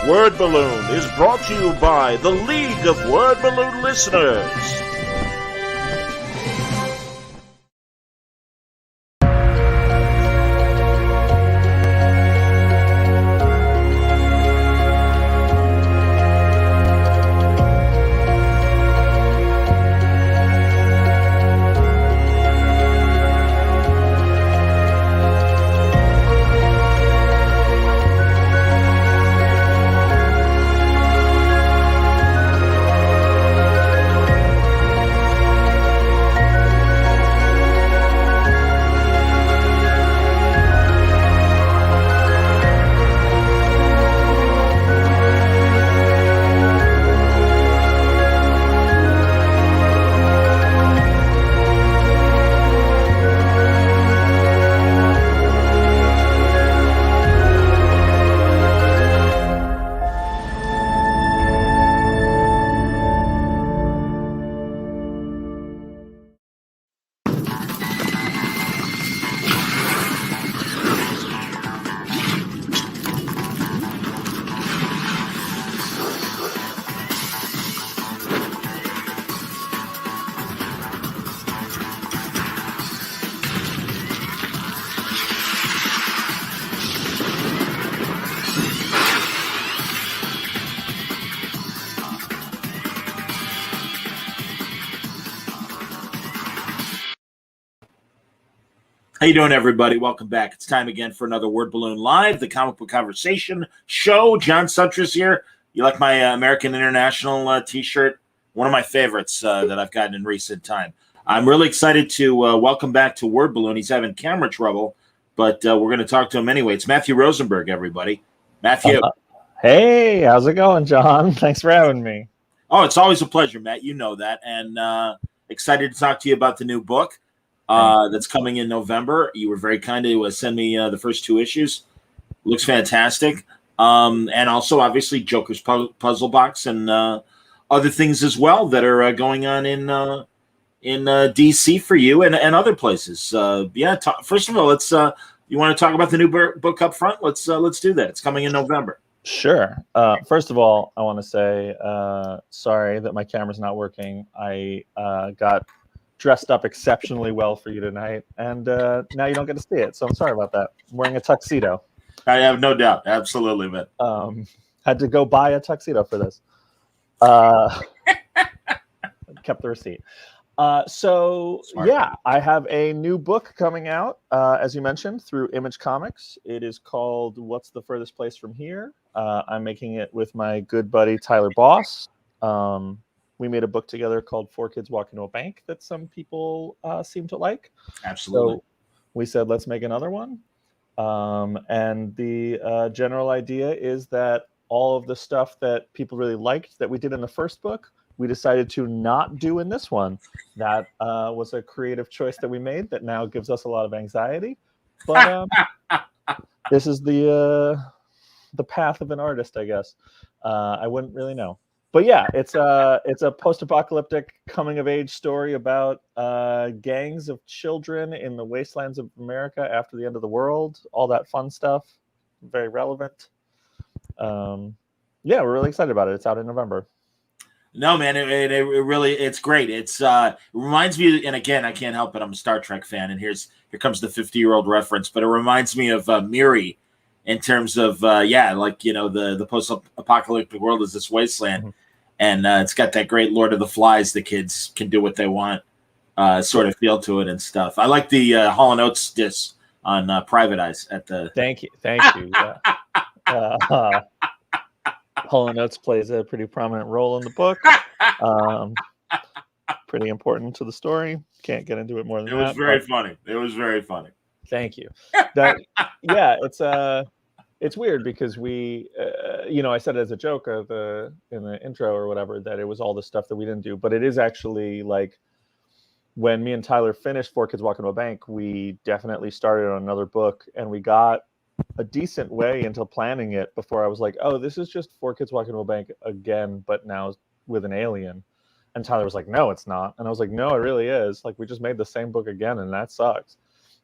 Word Balloon is brought to you by the League of Word Balloon Listeners. How you doing, everybody? Welcome back. It's time again for another Word Balloon Live, the comic book conversation show. John Suttress here. You like my American International T-shirt? One of my favorites that I've gotten in recent time. I'm really excited to welcome back to Word Balloon. He's having camera trouble, but we're going to talk to him anyway. It's Matthew Rosenberg, everybody. Matthew. Hey, how's it going, John? Thanks for having me. Oh, it's always a pleasure, Matt. You know that. And excited to talk to you about the new book. That's coming in November. You were very kind to send me the first two issues. Looks fantastic. And also, obviously, Joker's Puzzle Box and other things as well that are going on in DC for you and other places. First of all, let's. You want to talk about the new book up front? Let's do that. It's coming in November. Sure. First of all, I want to say sorry that my camera's not working. I got dressed up exceptionally well for you tonight, and now you don't get to see it, so I'm sorry about that. I'm wearing a tuxedo. I have no doubt. Absolutely, man. Had to go buy a tuxedo for this. Kept the receipt. Smart. Yeah, I have a new book coming out, as you mentioned, through Image Comics. It is called What's the Furthest Place from Here? I'm making it with my good buddy Tyler Boss. We made a book together called Four Kids Walk Into a Bank that some people seem to like. Absolutely. So we said, let's make another one. And the general idea is that all of the stuff that people really liked that we did in the first book, we decided to not do in this one. That was a creative choice that we made that now gives us a lot of anxiety. But this is the path of an artist, I guess. I wouldn't really know. But yeah, it's a post-apocalyptic coming-of-age story about gangs of children in the wastelands of America after the end of the world. All that fun stuff, very relevant. We're really excited about it. It's out in November. No, man, it really it's great. It reminds me, and again, I can't help it. I'm a Star Trek fan, and here comes the 50-year-old reference. But it reminds me of Miri. In terms of, the post-apocalyptic world is this wasteland. Mm-hmm. And it's got that great Lord of the Flies, the kids can do what they want sort of feel to it and stuff. I like the Hall & Oates disc on Private Eyes at the... Thank you. Hall & Oates plays a pretty prominent role in the book. Pretty important to the story. Can't get into it more than that. It was very funny. It was very funny. Thank you. It's weird because we, I said it as a joke in the intro or whatever that it was all the stuff that we didn't do, but it is actually like when me and Tyler finished Four Kids Walk Into a Bank, we definitely started on another book, and we got a decent way into planning it before I was like, oh, this is just Four Kids Walk Into a Bank again, but now with an alien. And Tyler was like, no, it's not. And I was like, no, it really is. Like, we just made the same book again, and that sucks.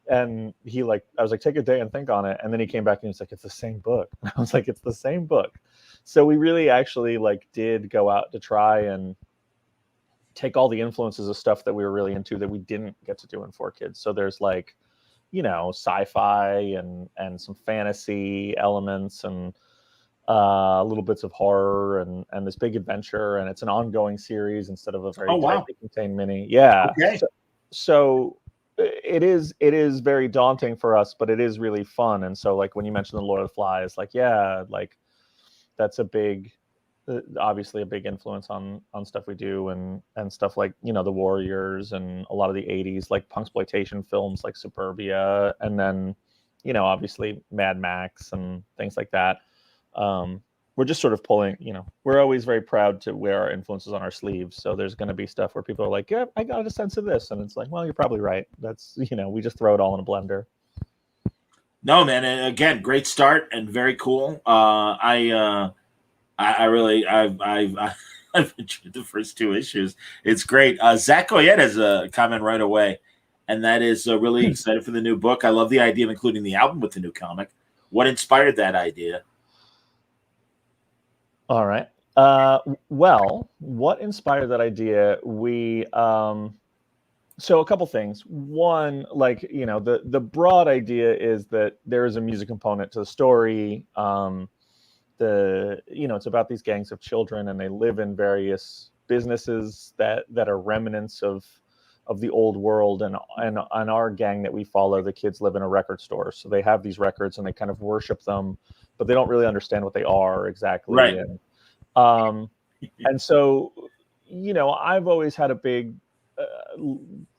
and I was like, take a day and think on it. And then he came back and he's like, it's the same book. And I was like, it's the same book. So we really actually did go out to try and take all the influences of stuff that we were really into that we didn't get to do in 4Kids. So there's sci-fi and some fantasy elements and little bits of horror and this big adventure, and it's an ongoing series instead of a very tightly contained mini. Yeah. Okay. So it is very daunting for us, but it is really fun. And so when you mentioned the Lord of the Flies, that's a big, obviously a big influence on stuff we do, and stuff like the Warriors and a lot of the 80s punksploitation films like Suburbia, and then obviously Mad Max and things like that. We're just sort of pulling, we're always very proud to wear our influences on our sleeves. So there's going to be stuff where people are like, yeah, I got a sense of this. And it's like, well, you're probably right. That's, we just throw it all in a blender. No, man. And again, great start and very cool. I've enjoyed the first 2 issues. It's great. Zach Goyette has a comment right away, and that is really excited for the new book. I love the idea of including the album with the new comic. What inspired that idea? All right. Well, what inspired that idea? So a couple things. One, the broad idea is that there is a music component to the story. It's about these gangs of children, and they live in various businesses that are remnants of the old world, and our gang that we follow, the kids live in a record store. So they have these records and they kind of worship them, but they don't really understand what they are exactly. Right. And so, I've always had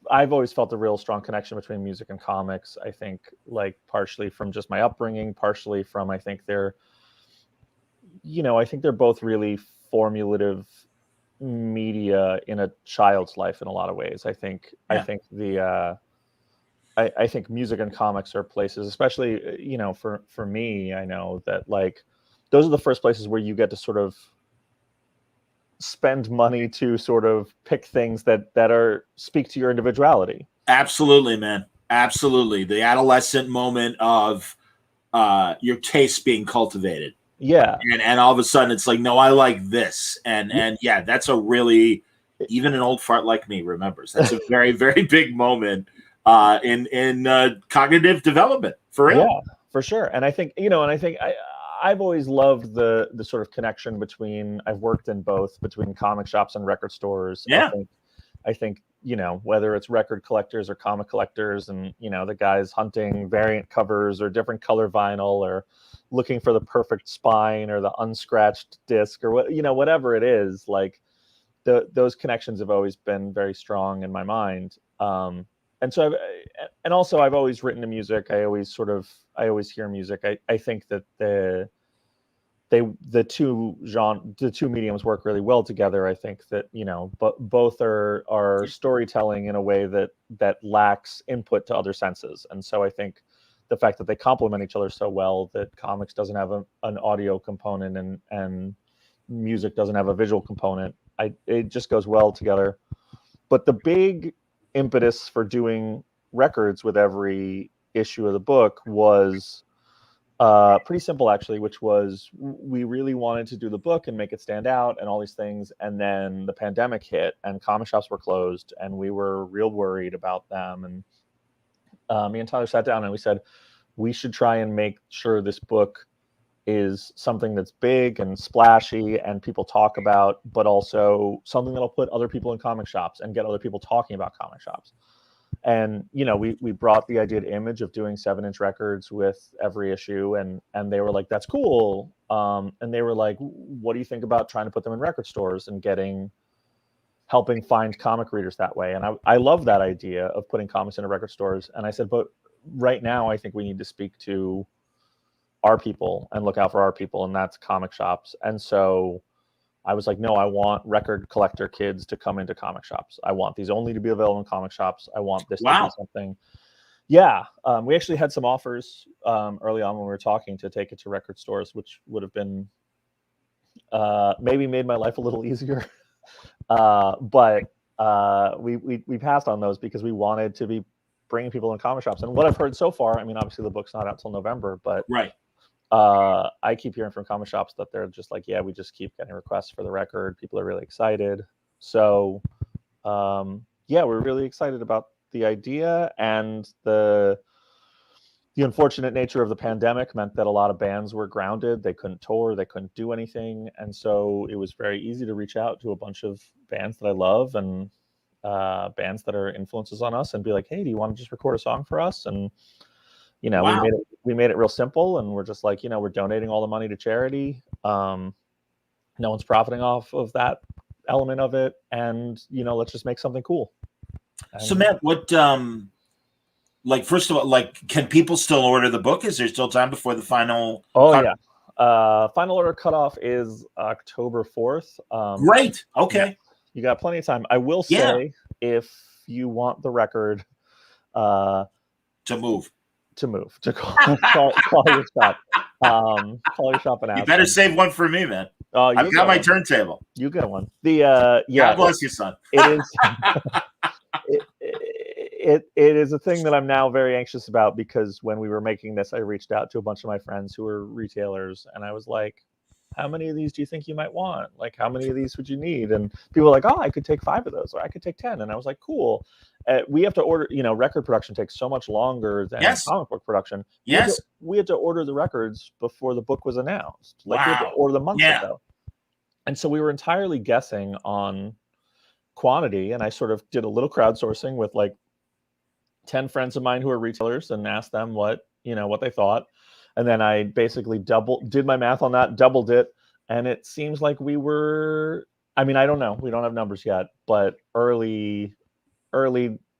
I've always felt a real strong connection between music and comics. I think partially from just my upbringing, partially from, I think they're both really formative media in a child's life in a lot of ways. I think music and comics are places, especially, for me, I know that those are the first places where you get to sort of spend money to sort of pick things that speak to your individuality. Absolutely, man. Absolutely. The adolescent moment of your taste being cultivated. Yeah. And all of a sudden it's like, no, I like this. And yeah, that's a really, even an old fart like me remembers. That's a very, very big moment in cognitive development, for real. Yeah, for sure. And I think, I've always loved the sort of connection between, I've worked in both, between comic shops and record stores. Yeah. I think, whether it's record collectors or comic collectors, and, the guys hunting variant covers or different color vinyl, or looking for the perfect spine or the unscratched disc, or whatever it is, those connections have always been very strong in my mind. And so I've always written to music. I always hear music. I think that the two mediums work really well together. I think that, but both are storytelling in a way that lacks input to other senses. And so I think the fact that they complement each other so well, that comics doesn't have an audio component and music doesn't have a visual component, it just goes well together. But the big impetus for doing records with every issue of the book was pretty simple, actually, which was we really wanted to do the book and make it stand out and all these things. And then the pandemic hit and comic shops were closed, and we were real worried about them. And me and Tyler sat down and we said, we should try and make sure this book is something that's big and splashy and people talk about, but also something that'll put other people in comic shops and get other people talking about comic shops. And, we brought the idea to Image of doing 7-inch records with every issue, and they were like, that's cool. And they were like, what do you think about trying to put them in record stores and helping find comic readers that way? And I love that idea of putting comics into record stores. And I said, but right now I think we need to speak to our people and look out for our people, and that's comic shops. And so I was like, no, I want record collector kids to come into comic shops. I want these only to be available in comic shops. I want this to be something. Yeah. We actually had some offers early on when we were talking to take it to record stores, which would have been maybe made my life a little easier. But we passed on those because we wanted to be bringing people in comic shops. And what I've heard so far, I mean, obviously the book's not out till November, but Right. I keep hearing from comic shops that they're just like, yeah, we just keep getting requests for the record. People are really excited. So, yeah, we're really excited about the idea, and the unfortunate nature of the pandemic meant that a lot of bands were grounded. They couldn't tour, they couldn't do anything. And so it was very easy to reach out to a bunch of bands that I love and bands that are influences on us and be like, hey, do you want to just record a song for us? And, you know, Wow. we made it real simple, and we're just like, you know, we're donating all the money to charity. No one's profiting off of that element of it. And, you know, let's just make something cool. So Matt, what, like, first of all, like, can people still order the book? Is there still time before the final? Yeah. Final order cutoff is October 4th. Great. Okay. You got plenty of time. I will say, if you want the record, to move, to call your shop. Call your shop and ask. You better save one for me, man. I've got my turntable. You get one. Yeah. God bless you, son. It is. It is a thing that I'm now very anxious about, because when we were making this, I reached out to a bunch of my friends who are retailers, and I was like, how many of these do you think you might want? Like, how many of these would you need? And people were like, oh, I could take 5 of those, or I could take 10. And I was like, cool. We have to order, you know, record production takes so much longer than comic book production. We had to order the records before the book was announced. Like, we had to order the month ago. And so we were entirely guessing on quantity. And I sort of did a little crowdsourcing with like 10 friends of mine who are retailers and asked them what they thought. And then I basically did my math on that, doubled it. And it seems like we were, I mean, I don't know. We don't have numbers yet, but early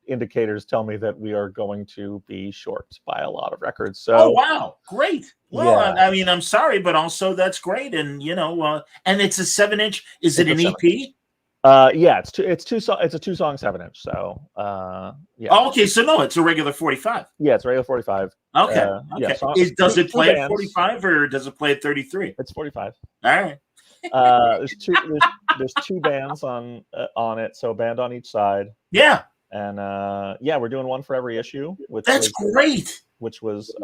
indicators tell me that we are going to be short by a lot of records. So, oh, wow. Great. Well, I mean, I'm sorry, but also that's great. And, you know, and it's a 7-inch. Is it an EP? Yeah, it's a 2-song 7-inch. So, yeah. Oh, okay. So no, it's a regular 45. Yeah, it's a regular 45. Okay. Okay. Yeah, does it play at 45 or does it play at 33? It's 45. All right. There's two bands on it, so a band on each side. Yeah. And yeah, we're doing one for every issue. That's great. Which was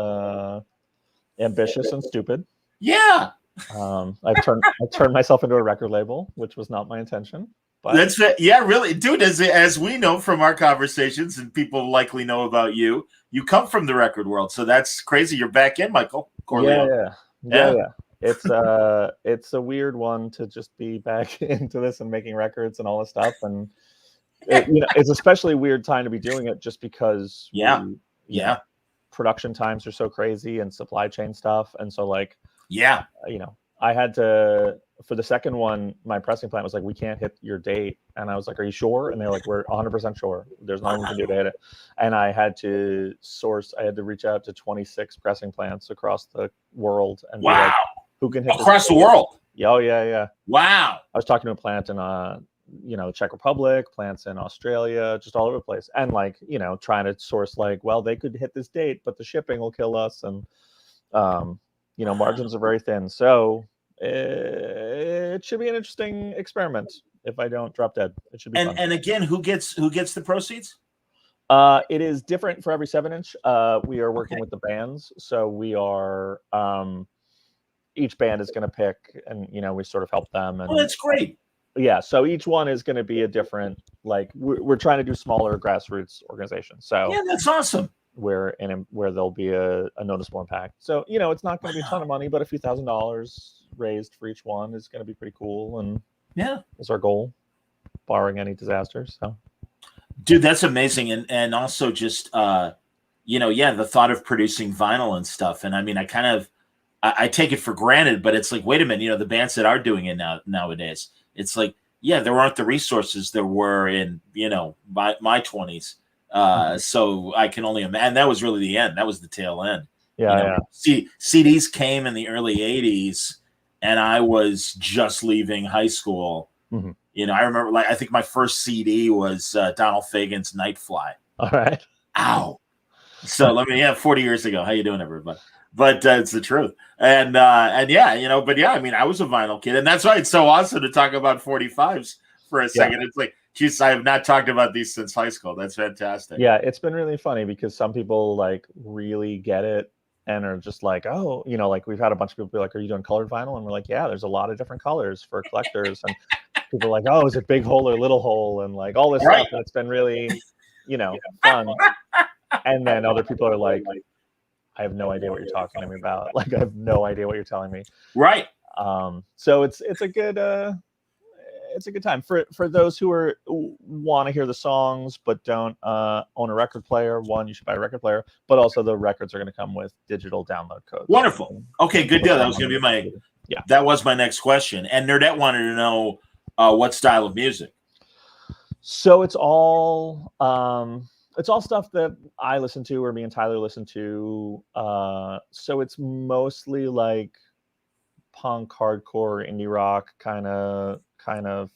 ambitious and stupid. Yeah. I turned myself into a record label, which was not my intention. But that's really, dude. As we know from our conversations, and people likely know about you, you come from the record world, so that's crazy. You're back in, Michael Corleone. Yeah. It's a weird one to just be back into this and making records and all this stuff, and it's especially weird time to be doing it just because production times are so crazy and supply chain stuff, and so like I had to, for the second one, my pressing plant was like, we can't hit your date. And I was like, are you sure? And they're like, we're 100% sure. There's nothing we can do to hit it. And I had to reach out to 26 pressing plants across the world. And be like, who can hit across the world? Oh, yeah. Wow. I was talking to a plant in, the Czech Republic, plants in Australia, just all over the place. And like, trying to source like, well, they could hit this date, but the shipping will kill us. And, margins are very thin. So it should be an interesting experiment if I don't drop dead. It should be fun. And again, who gets the proceeds? It is different for every 7-inch. We are working with the bands. So we are, each band is going to pick, and, we sort of help them. And, that's great. Yeah. So each one is going to be a different, like, we're trying to do smaller grassroots organizations. So yeah, that's awesome. Where there'll be a noticeable impact. So, it's not going to be a ton of money, but a few $1,000s raised for each one is going to be pretty cool. And is our goal, barring any disasters. So, dude, that's amazing. And also just, the thought of producing vinyl and stuff. And I mean, I take it for granted, but it's like, wait a minute, the bands that are doing it nowadays, it's like, there aren't the resources there were in, my 20s. So I can only imagine. That was really the end. That was the tail end. CDs came in the early 80s, and I was just leaving high school. Mm-hmm. I remember, I think my first CD was Donald Fagen's Nightfly. All right. Ow. So 40 years ago. How you doing, everybody? But it's the truth. And I mean, I was a vinyl kid, and that's why it's so awesome to talk about 45s for a second. It's like, Jeez, I have not talked about these since high school. That's fantastic. Yeah, it's been really funny because some people like really get it and are just like, oh, like we've had a bunch of people be like, are you doing colored vinyl? And we're like, yeah, there's a lot of different colors for collectors. And people are like, oh, is it big hole or little hole? And like all this stuff. And it's been really, fun. And then other people are like, I have no idea what you're talking to me about. Like, I have no idea what you're telling me. Right. So it's a good time for those who want to hear the songs but don't own a record player. One, you should buy a record player, but also the records are going to come with digital download codes. Wonderful. Okay, good deal. That was going to be that was my next question. And Nerdette wanted to know what style of music. So it's all stuff that I listen to or me and Tyler listen to. So it's mostly like punk, hardcore, indie rock, kind of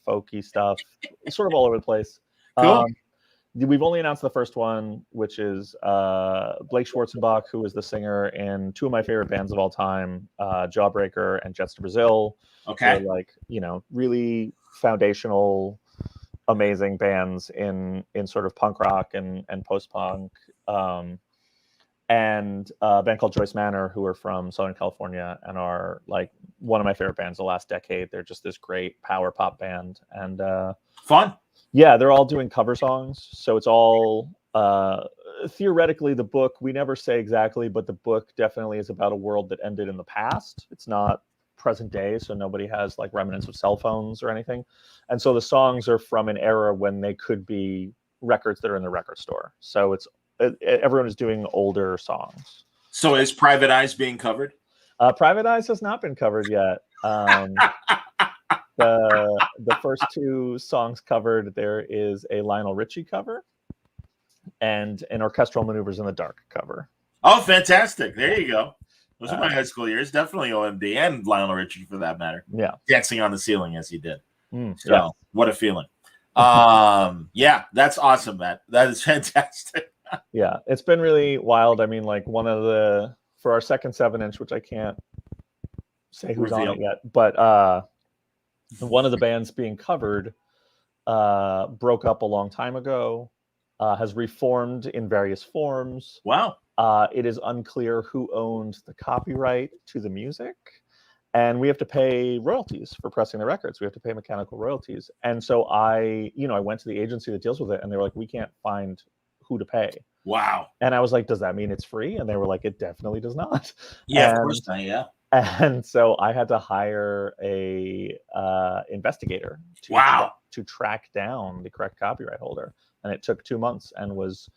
folky stuff, sort of all over the place. Cool. We've only announced the first one, which is Blake Schwarzenbach, who is the singer in two of my favorite bands of all time, Jawbreaker and Jets to Brazil. Okay. They're like, really foundational, amazing bands in sort of punk rock and post-punk. And a band called Joyce Manor, who are from Southern California and are like one of my favorite bands the last decade. They're just this great power pop band. And fun. Yeah, they're all doing cover songs. So it's all theoretically the book, we never say exactly, but the book definitely is about a world that ended in the past. It's not present day, so nobody has like remnants of cell phones or anything. And so the songs are from an era when they could be records that are in the record store. So everyone is doing older songs. So is Private Eyes being covered? Private Eyes has not been covered yet. The first two songs covered, there is a Lionel Richie cover and an Orchestral Maneuvers in the Dark cover. Oh, fantastic. There you go. Those are my high school years. Definitely OMD and Lionel Richie for that matter. Yeah. Dancing on the Ceiling as he did. Yeah. What a feeling. Yeah, that's awesome, Matt. That is fantastic. Yeah, it's been really wild. I mean, like for our second 7-inch, which I can't say who's on it yet, but one of the bands being covered broke up a long time ago, has reformed in various forms. Wow. It is unclear who owned the copyright to the music, and we have to pay royalties for pressing the records. We have to pay mechanical royalties. And so I went to the agency that deals with it, and they were like, we can't find who to pay. Wow. And I was like, does that mean it's free? And they were like, it definitely does not. Yeah, of course not. Yeah. And so I had to hire a investigator to track down the correct copyright holder. And it took 2 months and was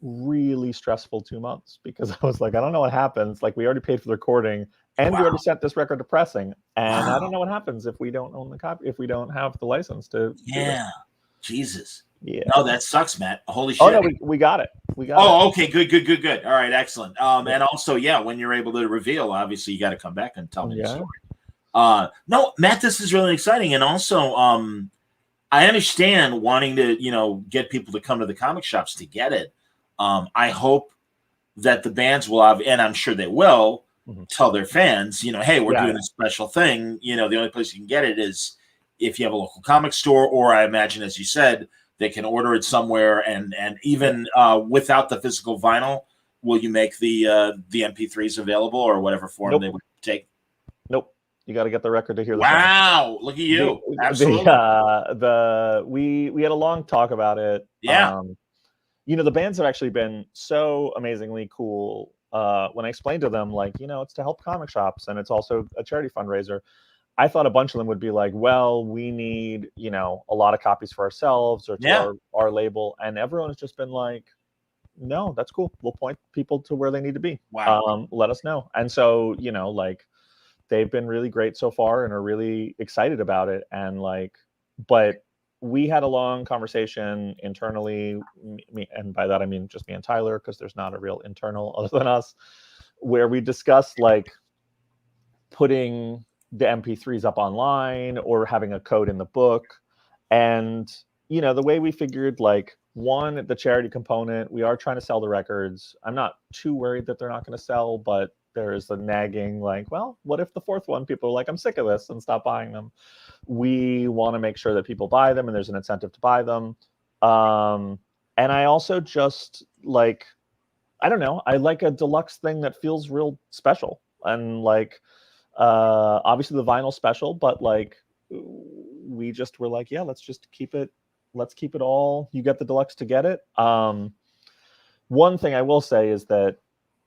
really stressful 2 months because I was like, I don't know what happens. Like, we already paid for the recording and we already sent this record to pressing. And I don't know what happens if we don't own the copy, if we don't have the license to. Yeah. Jesus. Yeah. No, that sucks, Matt. Holy shit. Oh, no, we got it. Okay. Good. All right. Excellent. And also, when you're able to reveal, obviously you got to come back and tell me the story. No, Matt, this is really exciting. And also, I understand wanting to, get people to come to the comic shops to get it. I hope that the bands will have, and I'm sure they will, tell their fans, hey, we're doing a special thing. The only place you can get it is if you have a local comic store, or I imagine, as you said, they can order it somewhere. And even without the physical vinyl, will you make the MP3s available or whatever form they would take? Nope. You got to get the record to hear the song. Look at you. Absolutely. We had a long talk about it. Yeah. The bands have actually been so amazingly cool. When I explained to them, like, it's to help comic shops and it's also a charity fundraiser. I thought a bunch of them would be like, well, we need, a lot of copies for ourselves or to our label. And everyone has just been like, no, that's cool. We'll point people to where they need to be. Wow. Let us know. And so, they've been really great so far and are really excited about it. And but we had a long conversation internally, and by that I mean just me and Tyler, because there's not a real internal other than us, where we discussed putting the MP3s up online or having a code in the book. And the way we figured one, the charity component. We are trying to sell the records. I'm not too worried that they're not going to sell, but there is a nagging like, well, what if the fourth one, people are like, I'm sick of this and stop buying them. We want to make sure that people buy them and there's an incentive to buy them. And I also just like, I don't know, I like a deluxe thing that feels real special. And like, obviously the vinyl special, but like, we just were like, yeah, let's keep it all. You get the deluxe to get it. One thing I will say is that,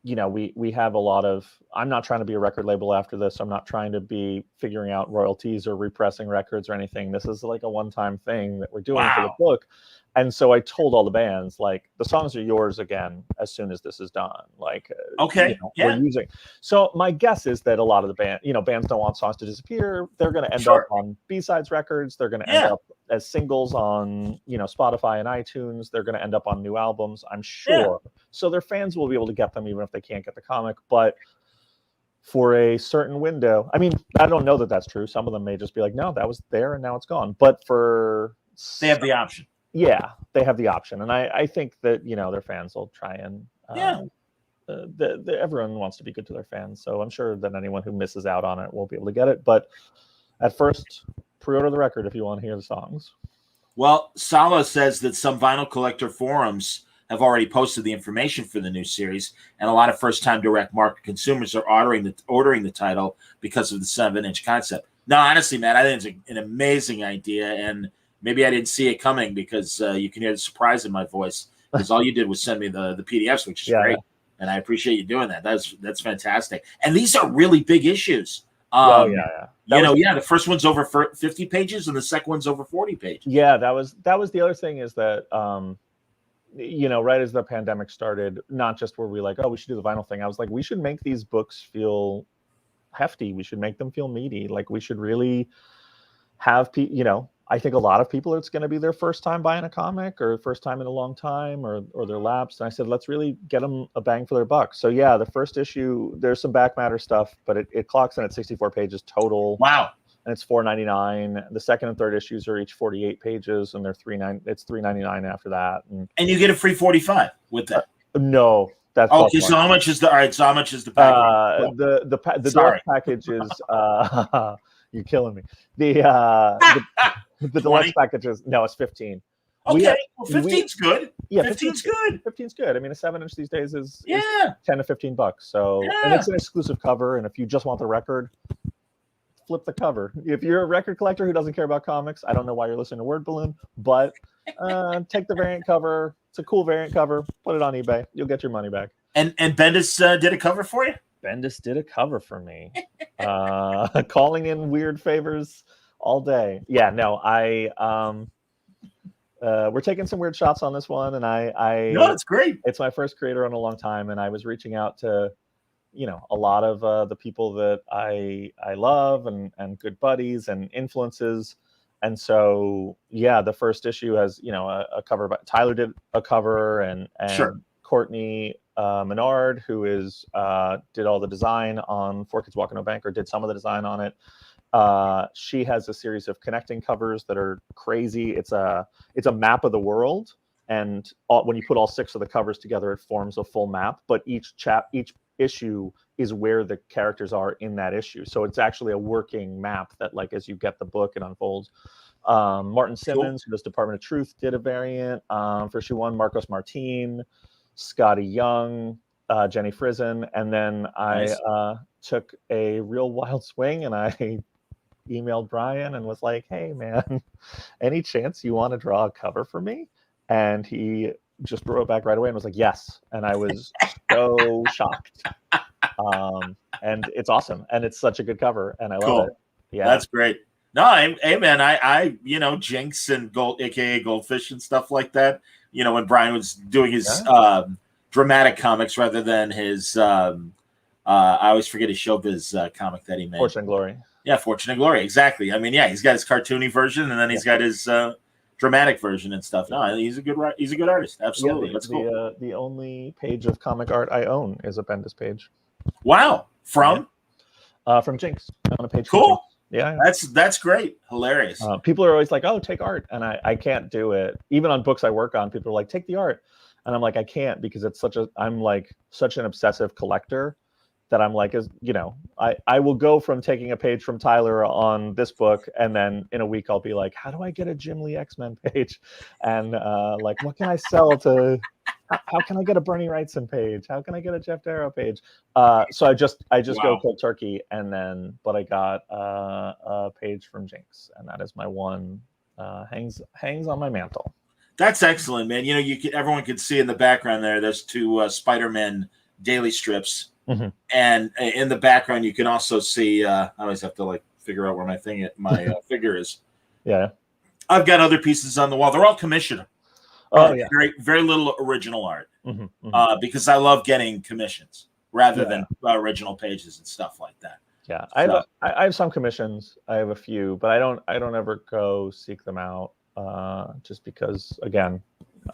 you know, we have a lot of, I'm not trying to be a record label after this. I'm not trying to be figuring out royalties or repressing records or anything. This is like a one-time thing that we're doing for the book. And so I told all the bands, like, the songs are yours again as soon as this is done. Like, okay, you know, we're using. So my guess is that a lot of the bands don't want songs to disappear. They're going to end up on B-sides records. They're going to end up as singles on, you know, Spotify and iTunes. They're going to end up on new albums, I'm sure. So their fans will be able to get them even if they can't get the comic. But for a certain window, I mean, I don't know that that's true. Some of them may just be like, no, that was there and now it's gone. But for they have the option. Yeah, they have the option, and I think that, you know, their fans will try and everyone wants to be good to their fans, so I'm sure that anyone who misses out on it won't be able to get it. But at first, pre-order the record if you want to hear the songs. Well, Sala says that some vinyl collector forums have already posted the information for the new series, and a lot of first-time direct market consumers are ordering the title because of the 7-inch concept. No, honestly, Matt, I think it's an amazing idea, and maybe I didn't see it coming because you can hear the surprise in my voice, because all you did was send me the PDFs, which is great, and I appreciate you doing that. That's fantastic. And these are really big issues. The first one's over 50 pages, and the second one's over 40 pages. Yeah, that was the other thing is that you know, right as the pandemic started, not just were we like, oh, we should do the vinyl thing. I was like, we should make these books feel hefty. We should make them feel meaty. Like, we should really have you know. I think a lot of people, it's going to be their first time buying a comic or first time in a long time or they're lapsed. And I said, let's really get them a bang for their buck. So yeah, the first issue, there's some back matter stuff, but it clocks in at 64 pages total. Wow. And it's $4.99. The second and third issues are each 48 pages, and it's $3.99 after that. And you get a free 45 with that. No. That's okay. So how much is the package? The deluxe package is you're killing me. The deluxe package is it's 15. Okay, 15's good. Yeah, 15's good. 15's good. I mean, a 7-inch these days is $10 to $15. So and it's an exclusive cover. And if you just want the record, flip the cover. If you're a record collector who doesn't care about comics, I don't know why you're listening to Word Balloon, but take the variant cover. It's a cool variant cover. Put it on eBay. You'll get your money back. And Bendis did a cover for you? Bendis did a cover for me. Calling in weird favors all day. Yeah, no, we're taking some weird shots on this one, and no, it's great. It's my first creator in a long time, and I was reaching out to, you know, a lot of the people that I love and good buddies and influences. And so, yeah, the first issue has, you know, a cover by Tyler did a cover, and Courtney Menard, who did all the design on Four Kids Walking No Bank, or did some of the design on it. She has a series of connecting covers that are crazy. It's a map of the world, and when you put all 6 of the covers together, it forms a full map. But each issue is where the characters are in that issue. So it's actually a working map that, like, as you get the book, it unfolds. Martin Simmons, who does Department of Truth, did a variant for issue 1. Marcos Martin, Scotty Young, Jenny Frizen, and then I took a real wild swing, and I emailed Brian and was like, hey man, any chance you want to draw a cover for me? And he just wrote back right away and was like, yes. And I was so shocked. And it's awesome, and it's such a good cover, and I love it. Yeah, that's great. No, hey man, I you know, Jinx and Gold, aka Goldfish, and stuff like that, you know, when Brian was doing his dramatic comics rather than his I always forget his showbiz comic that he made. Fortune and Glory. Yeah, Fortune and Glory, exactly. I mean, yeah, he's got his cartoony version, and then he's got his dramatic version and stuff. No, he's a good artist. Absolutely. That's cool. The only page of comic art I own is a Bendis page. Wow. From Jinx. On a page. Cool. Yeah. That's great. Hilarious. People are always like, "Oh, take art," and I can't do it. Even on books I work on, people are like, "Take the art," and I'm like, I can't, because I'm like such an obsessive collector that I'm like, I will go from taking a page from Tyler on this book, and then in a week I'll be like, how do I get a Jim Lee X-Men page, and like, what can I sell to? How can I get a Bernie Wrightson page? How can I get a Jeff Darrow page? So I just go cold turkey, but I got a page from Jinx, and that is my one, hangs on my mantle. That's excellent, man. Everyone can see in the background there's two Spider-Man daily strips. Mm-hmm. And in the background, you can also see. I always have to like figure out where my figure is. Yeah, I've got other pieces on the wall. They're all commissioned. Oh yeah, very very little original art. Mm-hmm, mm-hmm. Because I love getting commissions rather than original pages and stuff like that. Yeah, I have some commissions. I have a few, but I don't ever go seek them out. Just because, again,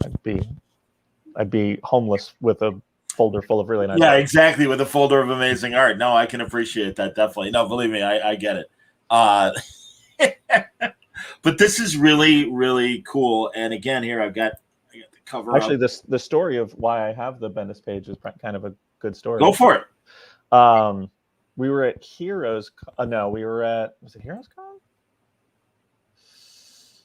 I'd be homeless with a folder full of really nice art. Exactly, with a folder of amazing art. No, I can appreciate that, definitely. No, believe me, I get it. But this is really, really cool. And again, here I've got the cover. Actually, the story of why I have the Bendis page is kind of a good story. Go for it. We were at Heroes. No, we were at, was it Heroes Con?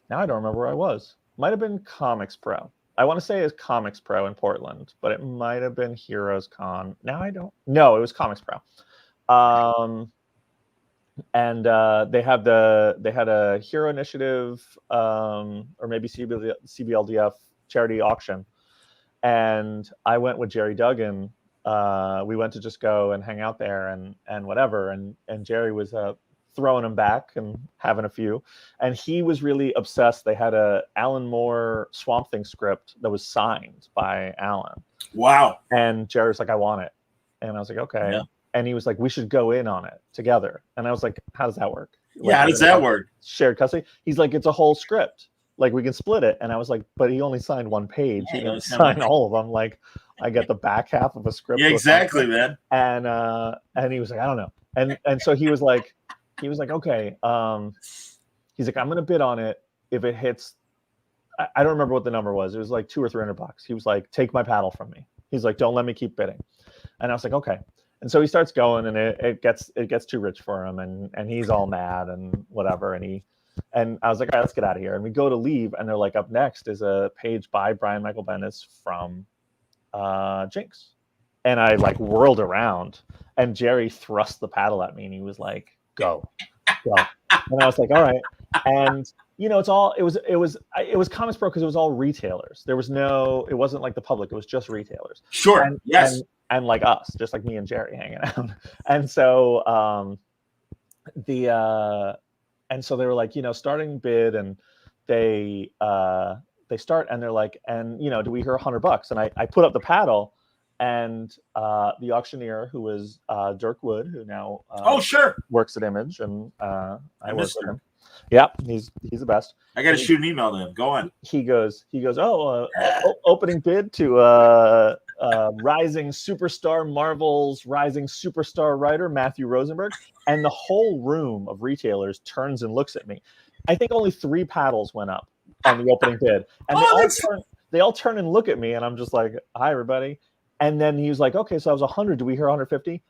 Now I don't remember where I was. Might have been Comics Pro. I want to say it's Comics Pro in Portland, but it might have been Heroes Con. Now I don't. No, it was Comics Pro. And they had a Hero Initiative, or maybe CBLDF charity auction, and I went with Jerry Duggan. We went to just go and hang out there and whatever, and Jerry was throwing them back and having a few, and he was really obsessed. They had a Alan Moore Swamp Thing script that was signed by Alan. Wow. And Jerry was like, I want it. And I was like, okay. Yeah. And he was like, we should go in on it together. And I was like, how does that work? How does that work? Shared custody. He's like, it's a whole script. Like, we can split it. And I was like, but he only signed one page. He didn't sign all of them. Like, I get the back half of a script. Yeah, exactly, man. And he was like, I don't know. And so he was like, okay. He's like, I'm going to bid on it. If it hits, I don't remember what the number was. It was like $200 or $300. He was like, take my paddle from me. He's like, don't let me keep bidding. And I was like, okay. And so he starts going, and it gets too rich for him, and he's all mad and whatever. And I was like, all right, let's get out of here. And we go to leave, and they're like, up next is a page by Brian Michael Bendis from Jinx. And I like whirled around, and Jerry thrust the paddle at me, and he was like, go. And I was like, all right. And it was Comics Pro because it was all retailers. It wasn't like the public. It was just retailers. Sure. Yes. And like us, just like me and Jerry hanging out. And so and so they were like, starting bid, and they start, and they're like, and do we hear $100? And I put up the paddle, and the auctioneer, who was Dirk Wood, who now works at Image, and I work with him. Yeah, he's the best. I got to shoot an email to him. Go on. He goes. Opening bid to rising superstar Marvel's rising superstar writer Matthew Rosenberg, and the whole room of retailers turns and looks at me. I think only 3 paddles went up on the opening bid, and they all turn and look at me, and I'm just like, "Hi, everybody." And then he was like, "Okay, so I was 100. Do we hear 150?"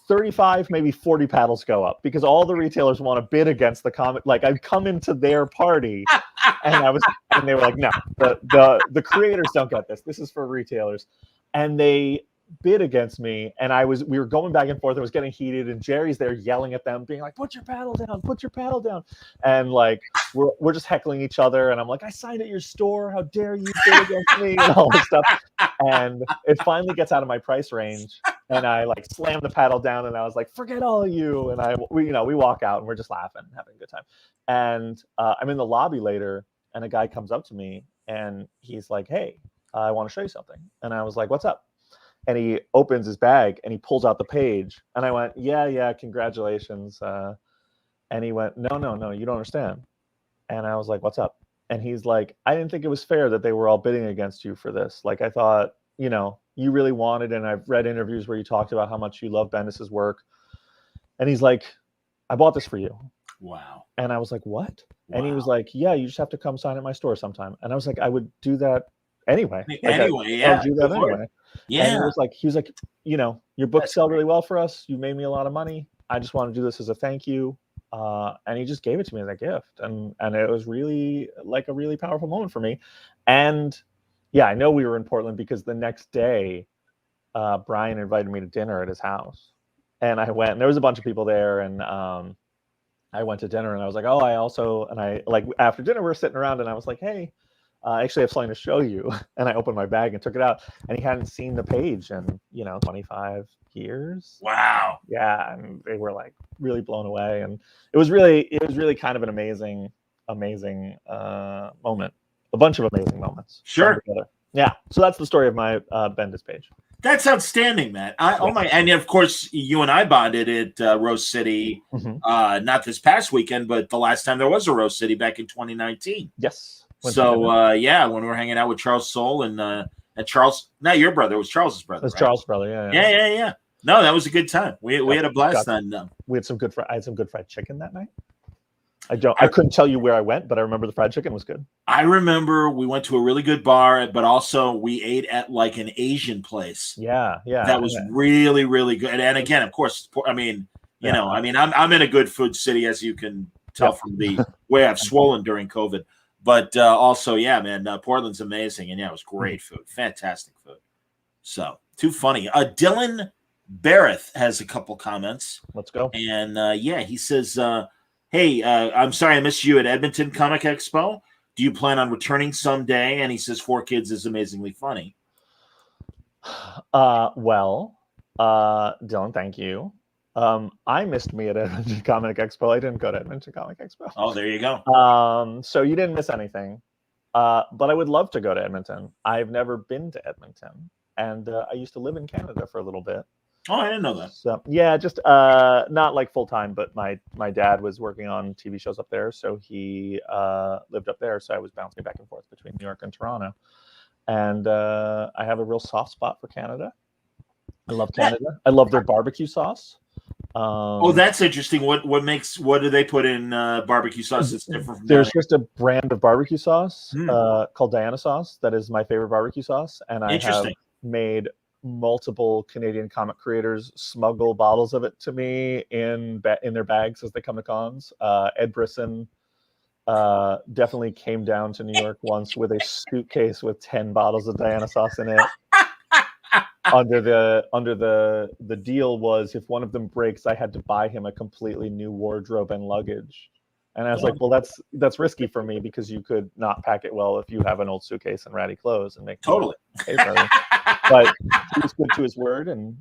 35, maybe 40 paddles go up, because all the retailers want to bid against the comic. Like, I've come into their party, and they were like, no, the creators don't get this. This is for retailers. And they bid against me, and we were going back and forth. It was getting heated, and Jerry's there yelling at them, being like, put your paddle down. And like, we're just heckling each other, and I'm like, I signed at your store, how dare you bid against me, and all this stuff. And it finally gets out of my price range, and I like slam the paddle down, and I was like, forget all of you. And we walk out, and we're just laughing, having a good time. And I'm in the lobby later, and a guy comes up to me, and he's like, hey, I want to show you something. And I was like, what's up? And he opens his bag, and he pulls out the page. And I went, yeah, congratulations. And he went, no, you don't understand. And I was like, what's up? And he's like, I didn't think it was fair that they were all bidding against you for this. Like, I thought, you really wanted, and I've read interviews where you talked about how much you love Bendis's work. And he's like, I bought this for you. Wow. And I was like, what? Wow. And he was like, yeah, you just have to come sign at my store sometime. And I was like, I would do that anyway. Like, Anyway, I'll yeah. do that anyway. And Yeah. he was like, you know, your books That's sell great. really well for us. You made me a lot of money. I just want to do this as a thank you. And he just gave it to me as a gift. And it was really like a really powerful moment for me. And yeah, I know we were in Portland because the next day, Brian invited me to dinner at his house. And I went, and there was a bunch of people there. And I went to dinner and I was like, oh, after dinner, we were sitting around and I was like, hey, I actually have something to show you. And I opened my bag and took it out, and he hadn't seen the page in, 25 years. Wow. Yeah. And they were like really blown away. And it was really kind of an amazing moment. A bunch of amazing moments. Sure. Yeah. So that's the story of my Bendis page. That's outstanding, Matt. Oh my! And of course, you and I bonded at Rose City, not this past weekend, but the last time there was a Rose City back in 2019. Yes. So when we were hanging out with Charles Soule and Charles, not your brother, it was Charles's brother. It was right? Charles' brother. Yeah. No, that was a good time. We had a blast then. We had I had some good fried chicken that night. I couldn't tell you where I went, but I remember the fried chicken was good. I remember we went to a really good bar, but also we ate at like an Asian place. Yeah. That was really, really good. And again, of course, I mean, I'm in a good food city, as you can tell from the way I've swollen during COVID. But also, yeah, man, Portland's amazing. And yeah, it was great food. Fantastic food. So, too funny. Dylan Barrett has a couple comments. Let's go. And he says, hey, I'm sorry I missed you at Edmonton Comic Expo. Do you plan on returning someday? And he says 4 Kids is amazingly funny. Dylan, thank you. I missed me at Edmonton Comic Expo. I didn't go to Edmonton Comic Expo. Oh, there you go. So you didn't miss anything. But I would love to go to Edmonton. I've never been to Edmonton. And I used to live in Canada for a little bit. Oh, I didn't know that. So yeah, just not like full time, but my dad was working on TV shows up there, so he lived up there. So I was bouncing back and forth between New York and Toronto, and I have a real soft spot for Canada. I love Canada. I love their barbecue sauce. That's interesting. What do they put in barbecue sauce that's different from There's just a brand of barbecue sauce called Diana sauce that is my favorite barbecue sauce, and I have made multiple Canadian comic creators smuggle bottles of it to me in their bags as they come to cons. Ed Brisson definitely came down to New York once with a suitcase with 10 bottles of Diana sauce in it. Under the deal was if one of them breaks, I had to buy him a completely new wardrobe and luggage. And I was like, well, that's risky for me because you could not pack it well if you have an old suitcase and ratty clothes and make totally. But he was good to his word. And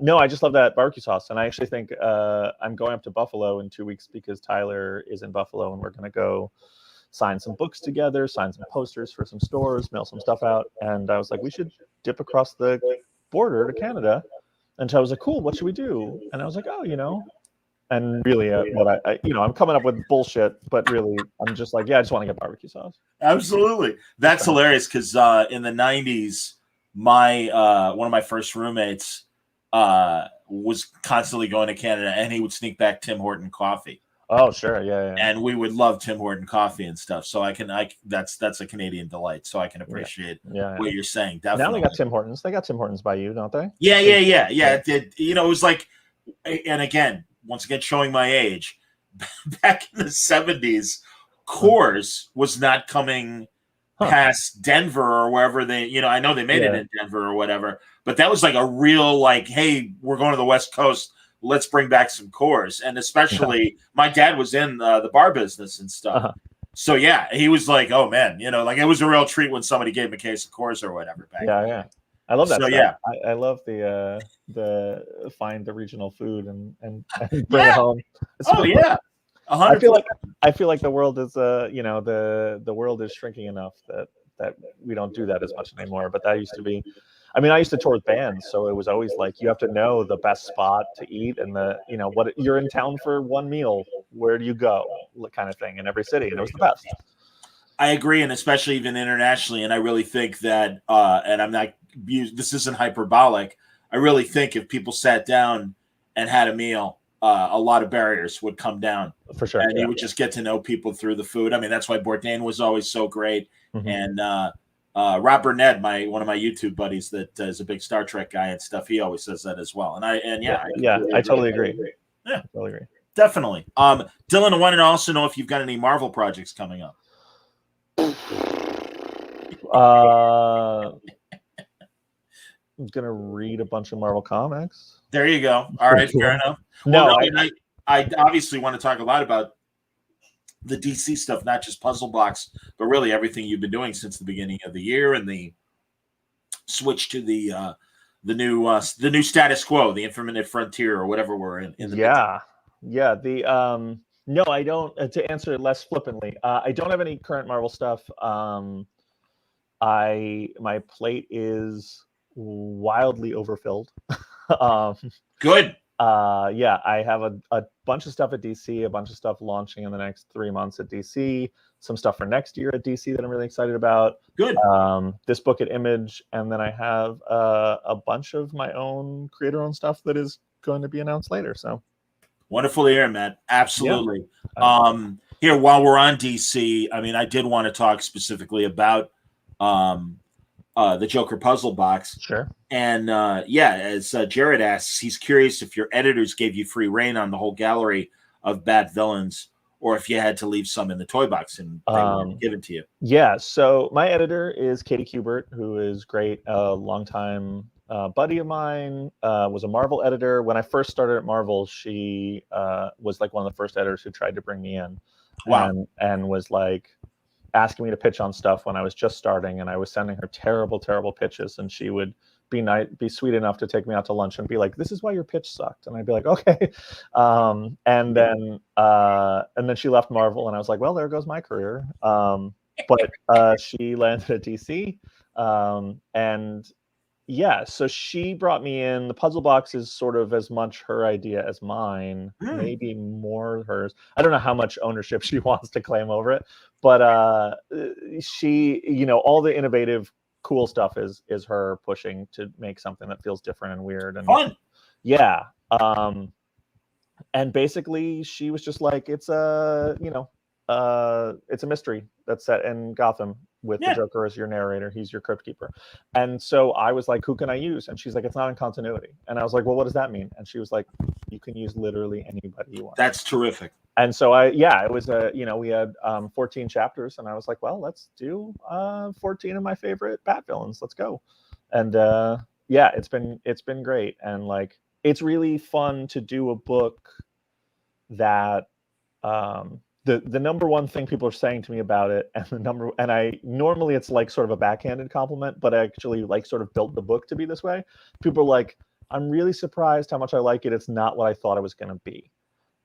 no, I just love that barbecue sauce. And I actually think I'm going up to Buffalo in 2 weeks because Tyler is in Buffalo and we're going to go sign some books together, sign some posters for some stores, mail some stuff out. And I was like, we should dip across the border to Canada. And I was like, cool, what should we do? And I was like, and really, what I'm coming up with bullshit, but really, I'm just like, I just want to get barbecue sauce. Absolutely. That's hilarious because in the 90s, my one of my first roommates was constantly going to Canada, and he would sneak back Tim Horton coffee. Oh, sure, yeah. And we would love Tim Horton coffee and stuff. So that's a Canadian delight. So I can appreciate what you're saying. Definitely. Now they got Tim Hortons. They got Tim Hortons by you, don't they? Yeah. It was like, and again, once again, showing my age, back in the 70s, Coors was not coming past Denver or wherever I know they made it in Denver or whatever, but that was like a real, like, hey, we're going to the West Coast. Let's bring back some Coors. And especially my dad was in the bar business and stuff. So yeah, he was like, oh man, like it was a real treat when somebody gave him a case of Coors or whatever. Back then. I love that. So, stuff. I love the find the regional food and bring it home. Yeah. 100%. I feel like the world is the world is shrinking enough that we don't do that as much anymore. But that used to be. I mean, I used to tour with bands, so it was always like you have to know the best spot to eat and what you're in town for one meal. Where do you go? Kind of thing in every city, and it was the best. I agree, and especially even internationally. And I really think that, and I'm not. This isn't hyperbolic. I really think if people sat down and had a meal a lot of barriers would come down. For sure. And you would just get to know people through the food. I mean, that's why Bourdain was always so great. Mm-hmm. And Rob Burnett, one of my YouTube buddies that is a big Star Trek guy and stuff, he always says that as well. I totally agree. Yeah, totally agree. Definitely. Dylan, I want to also know if you've got any Marvel projects coming up. I'm gonna read a bunch of Marvel comics. There you go. All right, fair enough. I obviously want to talk a lot about the DC stuff, not just Puzzle Box, but really everything you've been doing since the beginning of the year and the switch to the new status quo, the Infinite Frontier, or whatever we're in the No, I don't. To answer it less flippantly, I don't have any current Marvel stuff. My plate is wildly overfilled. Good. I have a bunch of stuff at DC, a bunch of stuff launching in the next 3 months at DC, some stuff for next year at DC that I'm really excited about. Good. This book at Image, and then I have a bunch of my own creator-owned stuff that is going to be announced later. So wonderful to hear, Matt. Absolutely. Yeah. Here, while we're on DC, I mean, I did want to talk specifically about the Joker Puzzle Box. Sure. And as Jared asks, he's curious if your editors gave you free reign on the whole gallery of bad villains, or if you had to leave some in the toy box and they were given to you. Yeah. So my editor is Katie Kubert, who is great, a longtime buddy of mine, was a Marvel editor. When I first started at Marvel, she was like one of the first editors who tried to bring me in. Wow. And was like asking me to pitch on stuff when I was just starting, and I was sending her terrible pitches, and she would be sweet enough to take me out to lunch and be like, "This is why your pitch sucked," and I'd be like, "Okay." And then she left Marvel, and I was like, "Well, there goes my career." But she landed at DC, and yeah, so she brought me in. The Puzzle Box is sort of as much her idea as mine, maybe more hers. I don't know how much ownership she wants to claim over it, but she, all the innovative, cool stuff is her pushing to make something that feels different and weird and fun. Yeah. And basically, she was just like, it's a mystery that's set in Gotham with the Joker as your narrator. He's your crypt keeper. And so I was like, who can I use? And she's like, it's not in continuity. And I was like, well, what does that mean? And she was like, you can use literally anybody you want. That's terrific. And so it was we had 14 chapters, and I was like, well, let's do 14 of my favorite Bat villains. Let's go. And it's been great. And like, it's really fun to do a book that the number one thing people are saying to me about it, and I normally it's like sort of a backhanded compliment, but I actually like sort of built the book to be this way. People are like, I'm really surprised how much I like it. It's not what I thought it was going to be.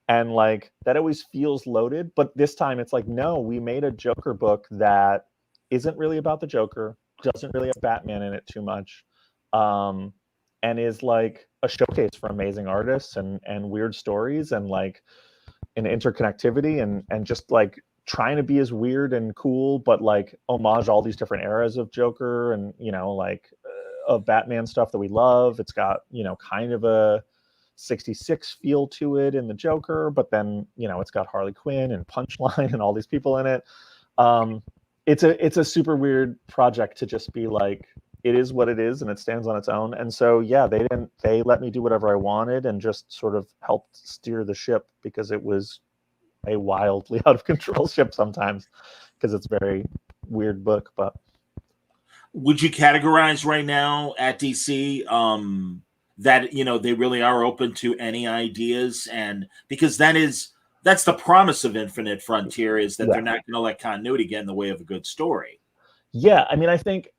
And like, that always feels loaded, but this time it's like, no, we made a Joker book that isn't really about the Joker, doesn't really have Batman in it too much, and is like a showcase for amazing artists and weird stories and like an interconnectivity and just like trying to be as weird and cool, but like homage all these different eras of Joker and, like of Batman stuff that we love. It's got, kind of a 66 feel to it in the Joker, but then, it's got Harley Quinn and Punchline and all these people in it. It's a super weird project to just be like, it is what it is and it stands on its own. And so, they let me do whatever I wanted and just sort of helped steer the ship, because it was a wildly out of control ship sometimes, because it's a very weird book. But would you categorize right now at DC that, they really are open to any ideas? And because that's the promise of Infinite Frontier, is that they're not going to let continuity get in the way of a good story. Yeah, I mean, I think,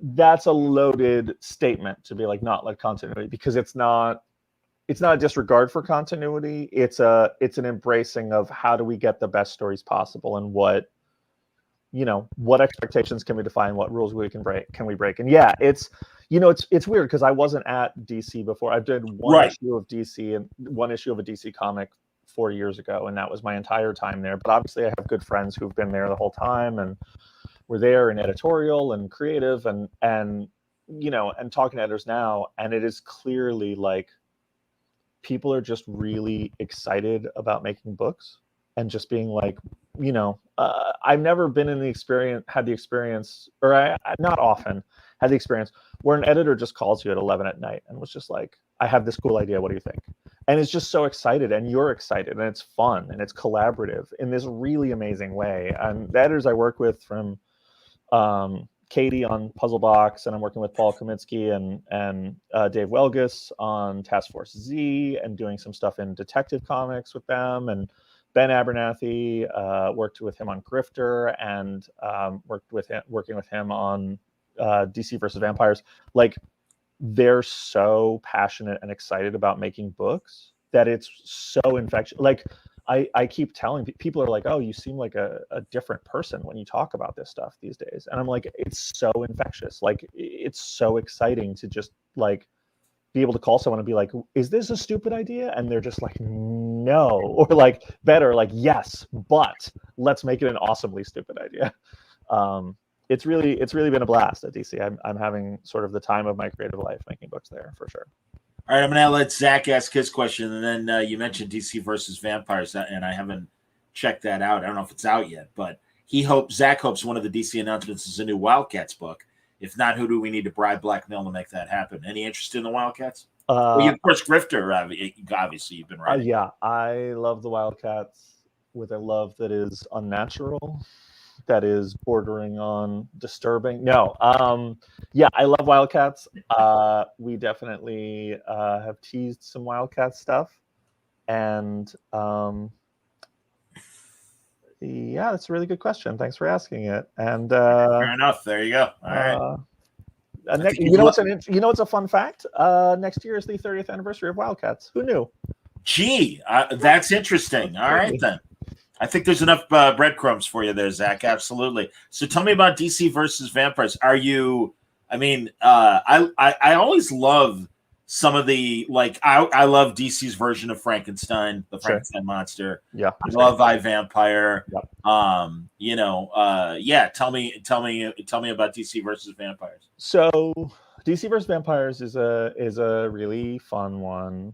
that's a loaded statement to be like, not like continuity, because it's not a disregard for continuity. It's an embracing of how do we get the best stories possible, and what expectations can we define, what rules can we break. And it's weird because I wasn't at DC before. I did one issue of DC and one issue of a DC comic 4 years ago, and that was my entire time there. But obviously I have good friends who've been there the whole time and were there in editorial and creative and talking to editors now, and it is clearly like people are just really excited about making books and just being like, I've never been had the experience, or I not often had the experience where an editor just calls you at 11 at night and was just like, I have this cool idea. What do you think? And it's just so excited, and you're excited, and it's fun, and it's collaborative in this really amazing way. And the editors I work with, from Katie on Puzzle Box, and I'm working with Paul Kaminsky and Dave Welgus on Task Force Z, and doing some stuff in Detective Comics with them, and Ben Abernathy, worked with him on Grifter, and working with him on DC versus Vampires. Like, they're so passionate and excited about making books that it's so infectious. Like, I keep telling people, are like, oh, you seem like a different person when you talk about this stuff these days. And I'm like, it's so infectious. Like, it's so exciting to just like be able to call someone and be like, is this a stupid idea? And they're just like, no. Or like, better, like, yes, but let's make it an awesomely stupid idea. It's really been a blast at DC. I'm having sort of the time of my creative life making books there, for sure. All right, I'm going to let Zach ask his question, and then you mentioned DC versus Vampires, and I haven't checked that out. I don't know if it's out yet, but Zach hopes one of the DC announcements is a new Wildcats book. If not, who do we need to bribe, blackmail to make that happen? Any interest in the Wildcats? Well, of course, Grifter, obviously you've been writing. Yeah, I love the Wildcats with a love that is unnatural, that is bordering on disturbing. No, yeah, I love Wildcats. We definitely have teased some Wildcats stuff, and yeah, that's a really good question. Thanks for asking it. And fair enough. There you go. All right. What's a fun fact? Next year is the 30th anniversary of Wildcats. Who knew? Gee, that's interesting. All right, then. I think there's enough breadcrumbs for you there, Zach. Absolutely. So tell me about DC versus Vampires. Are you? I mean, I always love some of the, like, I love DC's version of Frankenstein, the Frankenstein monster. Yeah, I love I Vampire. Yep. Yeah. Tell me about DC versus Vampires. So DC versus Vampires is a really fun one.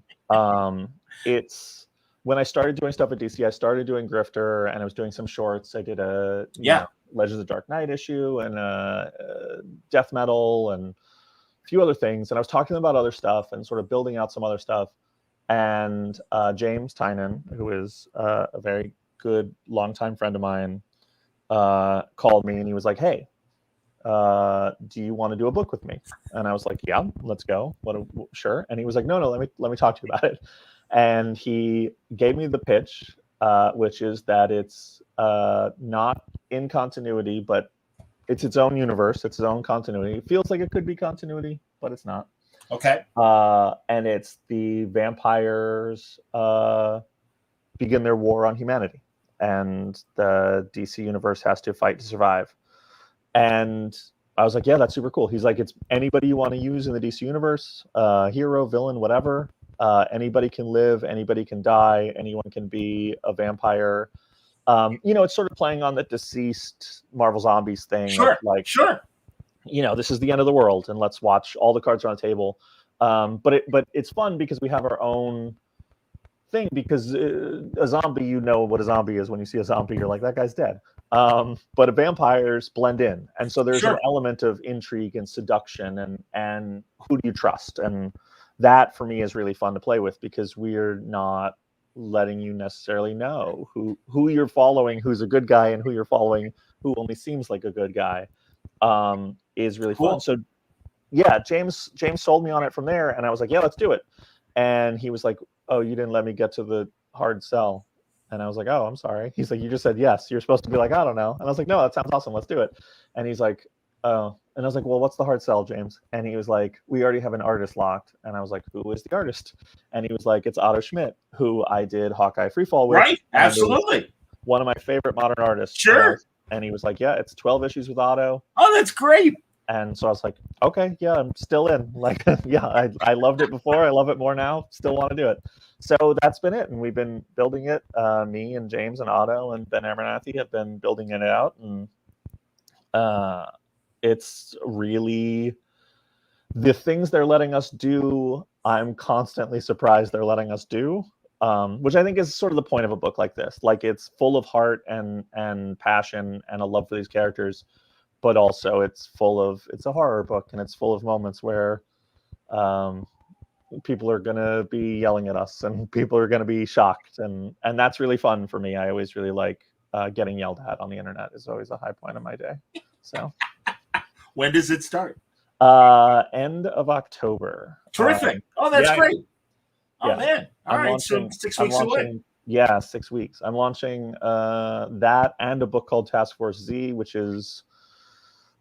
It's when I started doing stuff at DC, I started doing Grifter, and I was doing some shorts. I did a Legends of the Dark Knight issue, and Death Metal, and a few other things. And I was talking to them about other stuff and sort of building out some other stuff. And James Tynan, who is a very good longtime friend of mine, called me, and he was like, hey, do you want to do a book with me? And I was like, yeah, let's go. Sure. And he was like, no, let me talk to you about it. And he gave me the pitch, which is that it's not in continuity, but it's its own universe, it's its own continuity. It feels like it could be continuity, but it's not. Okay. And it's the vampires begin their war on humanity, and the DC universe has to fight to survive. And I was like, yeah, that's super cool. He's like, it's anybody you want to use in the DC universe, hero, villain, whatever. Anybody can live, anybody can die, anyone can be a vampire. It's sort of playing on the deceased Marvel Zombies thing. Sure. This is the end of the world, and let's watch all the cards are on the table. But it's fun because we have our own thing, because a zombie, you know what a zombie is. When you see a zombie, you're like, that guy's dead. But vampires blend in, and so there's an element of intrigue and seduction, and who do you trust? And that for me is really fun to play with, because we're not letting you necessarily know who you're following, who's a good guy, and who you're following who only seems like a good guy. Is really fun. So yeah, James sold me on it from there, and I was like, yeah, let's do it. And he was like, oh, you didn't let me get to the hard sell. And I was like, oh, I'm sorry. He's like, you just said yes. You're supposed to be like, I don't know. And I was like, no, that sounds awesome. Let's do it. And he's like, oh. And I was like, well, what's the hard sell, James? And he was like, we already have an artist locked. And I was like, who is the artist? And he was like, it's Otto Schmidt, who I did Hawkeye Freefall with. Right, absolutely. One of my favorite modern artists. Sure. And he was like, yeah, it's 12 issues with Otto. Oh, that's great. And so I was like, okay, yeah, I'm still in. Like, yeah, I loved it before. I love it more now. Still want to do it. So that's been it. And we've been building it. Me and James and Otto and Ben Abernathy have been building it out. And it's really, the things they're letting us do I'm constantly surprised they're letting us do, which I think is sort of the point of a book like this. Like, it's full of heart and passion and a love for these characters, but also it's a horror book, and it's full of moments where people are going to be yelling at us and people are going to be shocked. And that's really fun for me. I always really like getting yelled at on the internet is always a high point of my day. So when does it start? End of October. Terrific. That's great. Yeah. Man. All right. So 6 weeks away. Yeah, 6 weeks. I'm launching that and a book called Task Force Z, which is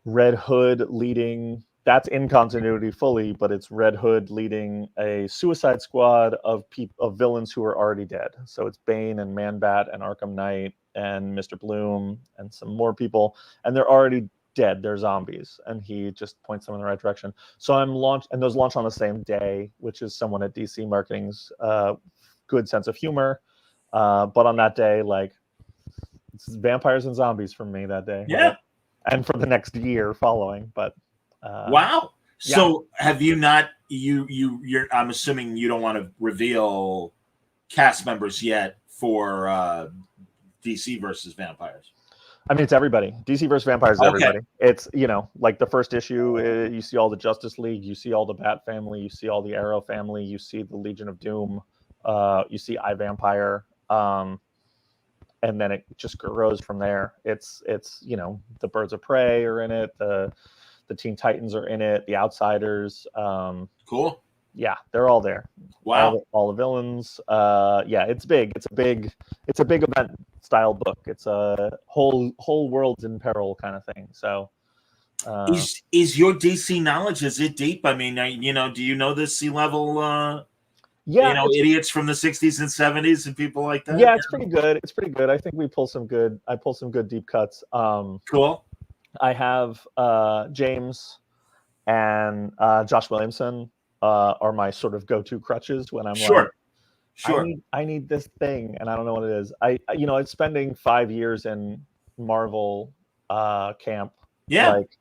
Red Hood leading. That's in continuity fully, but it's Red Hood leading a suicide squad of villains who are already dead. So it's Bane and Man-Bat and Arkham Knight and Mr. Bloom and some more people, and they're already dead. They're zombies, and he just points them in the right direction. So and those launch on the same day, which is someone at DC Marketing's good sense of humor. But on that day, like, it's vampires and zombies from me that day. Yeah. Right? And for the next year following. But wow. Yeah. So have you not? You're. I'm assuming you don't want to reveal cast members yet for DC versus vampires. I mean, it's everybody. DC versus vampires is everybody. It's, like the first issue, you see all the Justice League, you see all the Bat family, you see all the Arrow family, you see the Legion of Doom, you see iVampire, and then it just grows from there. It's the Birds of Prey are in it, the Teen Titans are in it, the Outsiders. Cool. Yeah, they're all there. Wow. All the villains. Yeah, it's big. It's a big event style book. It's a whole world's in peril kind of thing. So is your DC knowledge, is it deep? I mean, do you know the sea level idiots from the 60s and 70s and people like that? Yeah, it's pretty good. It's pretty good. I think I pull some good deep cuts. Cool. I have James and Josh Williamson are my sort of go-to crutches when I'm sure. I need this thing and I don't know what it is. I'm spending 5 years in Marvel camp. Yeah. Like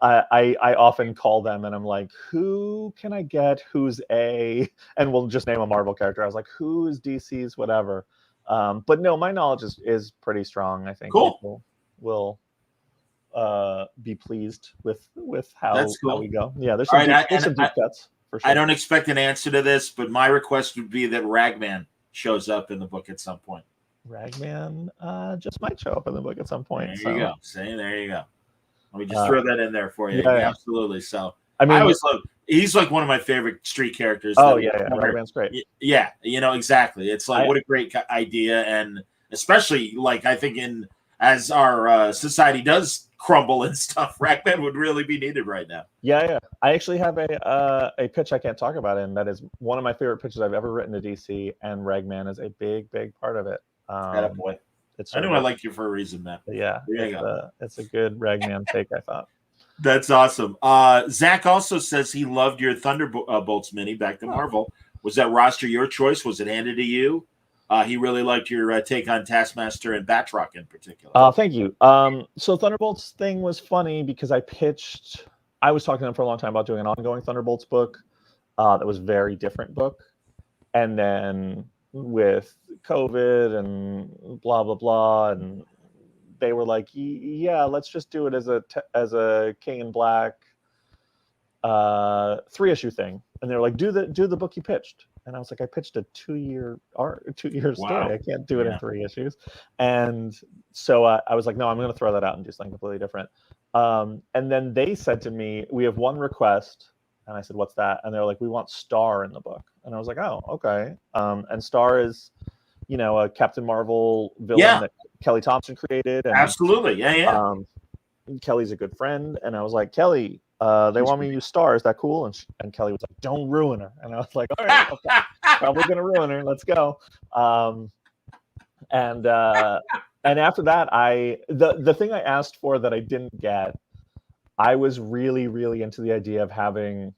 I often call them and I'm like, who can I get who's and we'll just name a Marvel character. I was like, who's DC's whatever. But no, my knowledge is pretty strong. I think people will be pleased with how we go. Yeah, there's some deep cuts. For sure. I don't expect an answer to this, but my request would be that Ragman shows up in the book at some point. Ragman just might show up in the book at some point. There you go. There you go. Let me just throw that in there for you. Yeah. Absolutely. So I always love. He's like one of my favorite street characters. Oh yeah. Ragman's great. Yeah, exactly. It's like what a great idea, and especially like I think as our society does crumble and stuff, Ragman would really be needed right now. Yeah. I actually have a pitch I can't talk about, and that is one of my favorite pitches I've ever written to DC, and Ragman is a big part of it. Boy. I knew I liked you for a reason, man. Yeah, it's a good Ragman take, I thought. That's awesome. Zach also says he loved your Thunderbolts mini back to Marvel. Was that roster your choice? Was it handed to you? He really liked your take on Taskmaster and Batroc in particular. Thank you. So Thunderbolts thing was funny because I was talking to him for a long time about doing an ongoing Thunderbolts book that was a very different book. And then with COVID and blah, blah, blah, and they were like, yeah, let's just do it as a King in Black 3-issue thing. And they were like, do the book you pitched. And I was like, I pitched a 2-year story. I can't do it in 3 issues. And so I was like, no, I'm going to throw that out and do something completely different. And then they said to me, we have one request. And I said, what's that? And they were like, we want Star in the book. And I was like, oh, okay. And Star is, a Captain Marvel villain that Kelly Thompson created. And, absolutely. Yeah. Kelly's a good friend. And I was like, Kelly, they want me to use Star. Is that cool? And Kelly was like, don't ruin her. And I was like, all right, okay. Probably going to ruin her. Let's go. And after that, the thing I asked for that I didn't get, I was really, really into the idea of having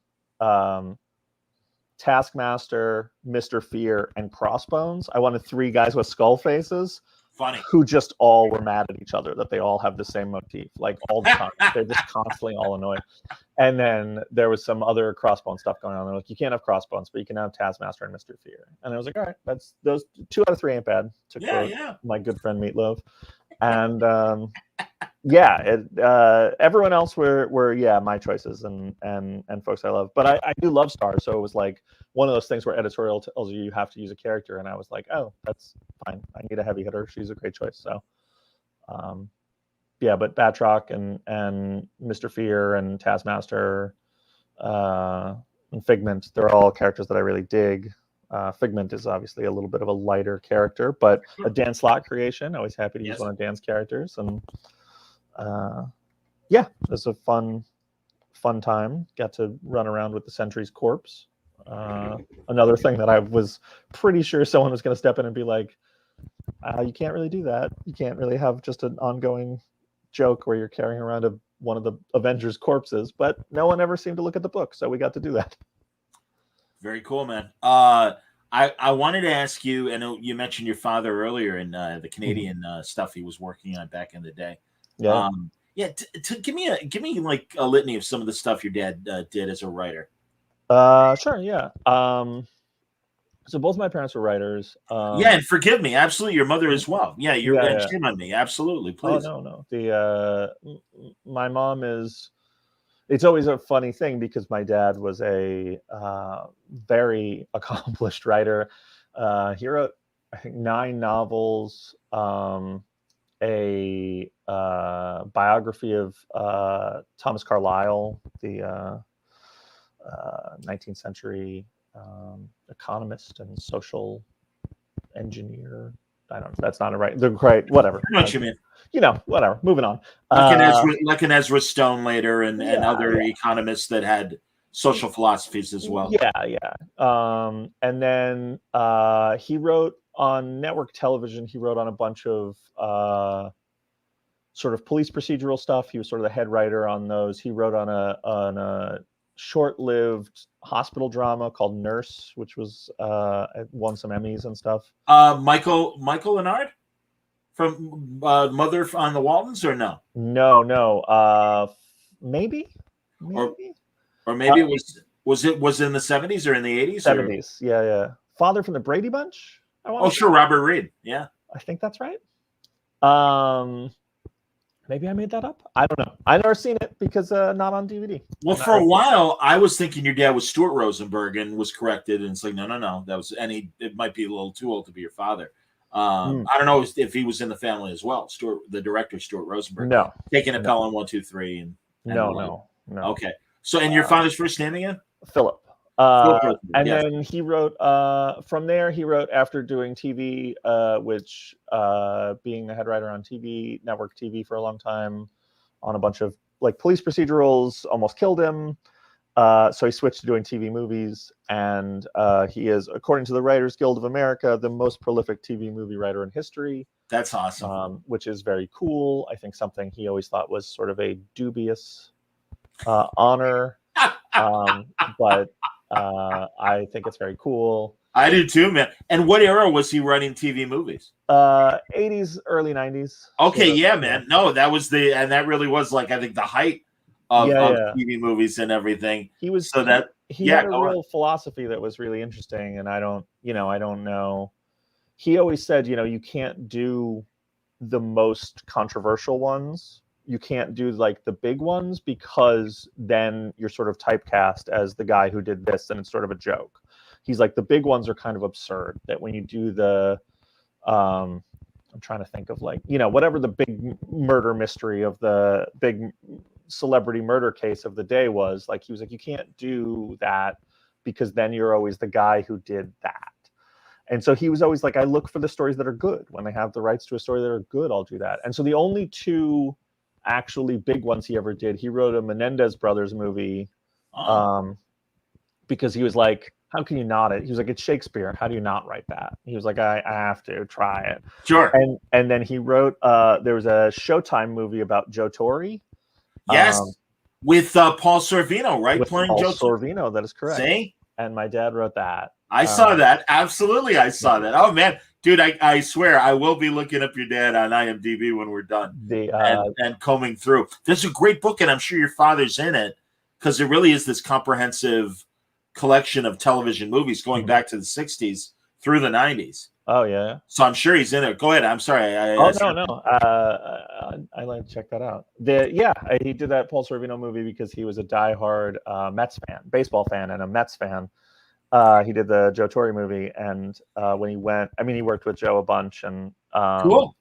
Taskmaster, Mr. Fear, and Crossbones. I wanted 3 guys with skull faces. Funny. who just all were mad at each other, that they all have the same motif, like all the time. They're just constantly all annoyed. And then there was some other Crossbone stuff going on. They're like, you can't have Crossbones, but you can have Taskmaster and Mr. Fear. And I was like, all right, that's those 2 out of 3 ain't bad, to quote my good friend Meatloaf. And everyone else were my choices and folks I love. But I do love Stars, so it was like one of those things where editorial tells you have to use a character, and I was like, oh, that's fine. I need a heavy hitter. She's a great choice. So, but Batroc and Mr. Fear and Taskmaster and Figment, they're all characters that I really dig. Figment is obviously a little bit of a lighter character, but a Dan Slott creation. Always happy to use one of Dan's characters, and it was a fun time. Got to run around with the Sentry's corpse. Another thing that I was pretty sure someone was going to step in and be like, you can't really do that. You can't really have just an ongoing joke where you're carrying around one of the Avengers corpses, but no one ever seemed to look at the book, so we got to do that. Very cool, man. I wanted to ask you, and you mentioned your father earlier in the Canadian stuff he was working on back in the day. Yeah. Give me like a litany of some of the stuff your dad did as a writer. Sure. Yeah. So both my parents were writers. And forgive me, absolutely, your mother as well. Yeah, shame on me, absolutely, please. Oh no. My mom is. It's always a funny thing because my dad was a very accomplished writer. He wrote, I think, 9 novels, a biography of Thomas Carlyle, the 19th century economist and social engineer. I don't know. That's not a right. They're great. Whatever. I know what you mean. Whatever. Moving on. Like an Ezra Stone later, and other economists that had social philosophies as well. And then he wrote on network television. He wrote on a bunch of sort of police procedural stuff. He was sort of the head writer on those. He wrote on a short-lived hospital drama called Nurse, which was won some Emmys and stuff. Michael Leonard from Mother on the Waltons, or no? No. Maybe. Or maybe it was in the 70s or in the 80s? 70s. Yeah. Father from the Brady Bunch. Robert Reed. Yeah, I think that's right. Maybe I made that up. I don't know. I've never seen it because not on DVD. Well, for a while, I was thinking your dad was Stuart Rosenberg and was corrected. And it's like, no. That was it might be a little too old to be your father. I don't know if he was in the family as well. The director, Stuart Rosenberg. No. Taking a Pelham 1, 2, 3. And no. Okay. So, and your father's first name again? Philip. Then he wrote from there. He wrote after doing TV, which being the head writer on TV, network TV for a long time, on a bunch of like police procedurals, almost killed him. So he switched to doing TV movies, and he is, according to the Writers Guild of America, the most prolific TV movie writer in history. That's awesome. Which is very cool. I think something he always thought was sort of a dubious honor, but I think it's very cool. I do too, man. And what era was he writing TV movies? 80s, early 90s. Okay, man. No, that was that really was like, I think, the height of TV movies and everything. He was so that he had a real philosophy that was really interesting, and I don't know. He always said, you can't do the most controversial ones. You can't do like the big ones because then you're sort of typecast as the guy who did this, and it's sort of a joke. He's like, the big ones are kind of absurd. That when you do the, I'm trying to think of like, whatever the big murder mystery of the big celebrity murder case of the day was, like, he was like, you can't do that because then you're always the guy who did that. And so he was always like, I look for the stories that are good. When they have the rights to a story that are good, I'll do that. And so the only 2 actually big ones he ever did, he wrote a Menendez Brothers movie because he was like, how can you not it? He was like, it's Shakespeare. How do you not write that? He was like, I have to try it. Sure. And then he wrote, there was a Showtime movie about Joe Torre. Yes. With Paul Sorvino, right? With playing Paul Joe Sorvino, that is correct. See? and my dad wrote that. I saw that. Absolutely, I saw that. Oh man, dude, I swear I will be looking up your dad on IMDb when we're done and combing through. There's a great book, and I'm sure your father's in it because it really is this comprehensive collection of television movies going back to the 60s through the 90s. Oh yeah. So I'm sure he's in it. Go ahead. I'm sorry. No. I like to check that out. He did that Paul Sorvino movie because he was a diehard Mets fan, baseball fan, and a Mets fan. He did the Joe Torre movie, and when he went, he worked with Joe a bunch, and cool.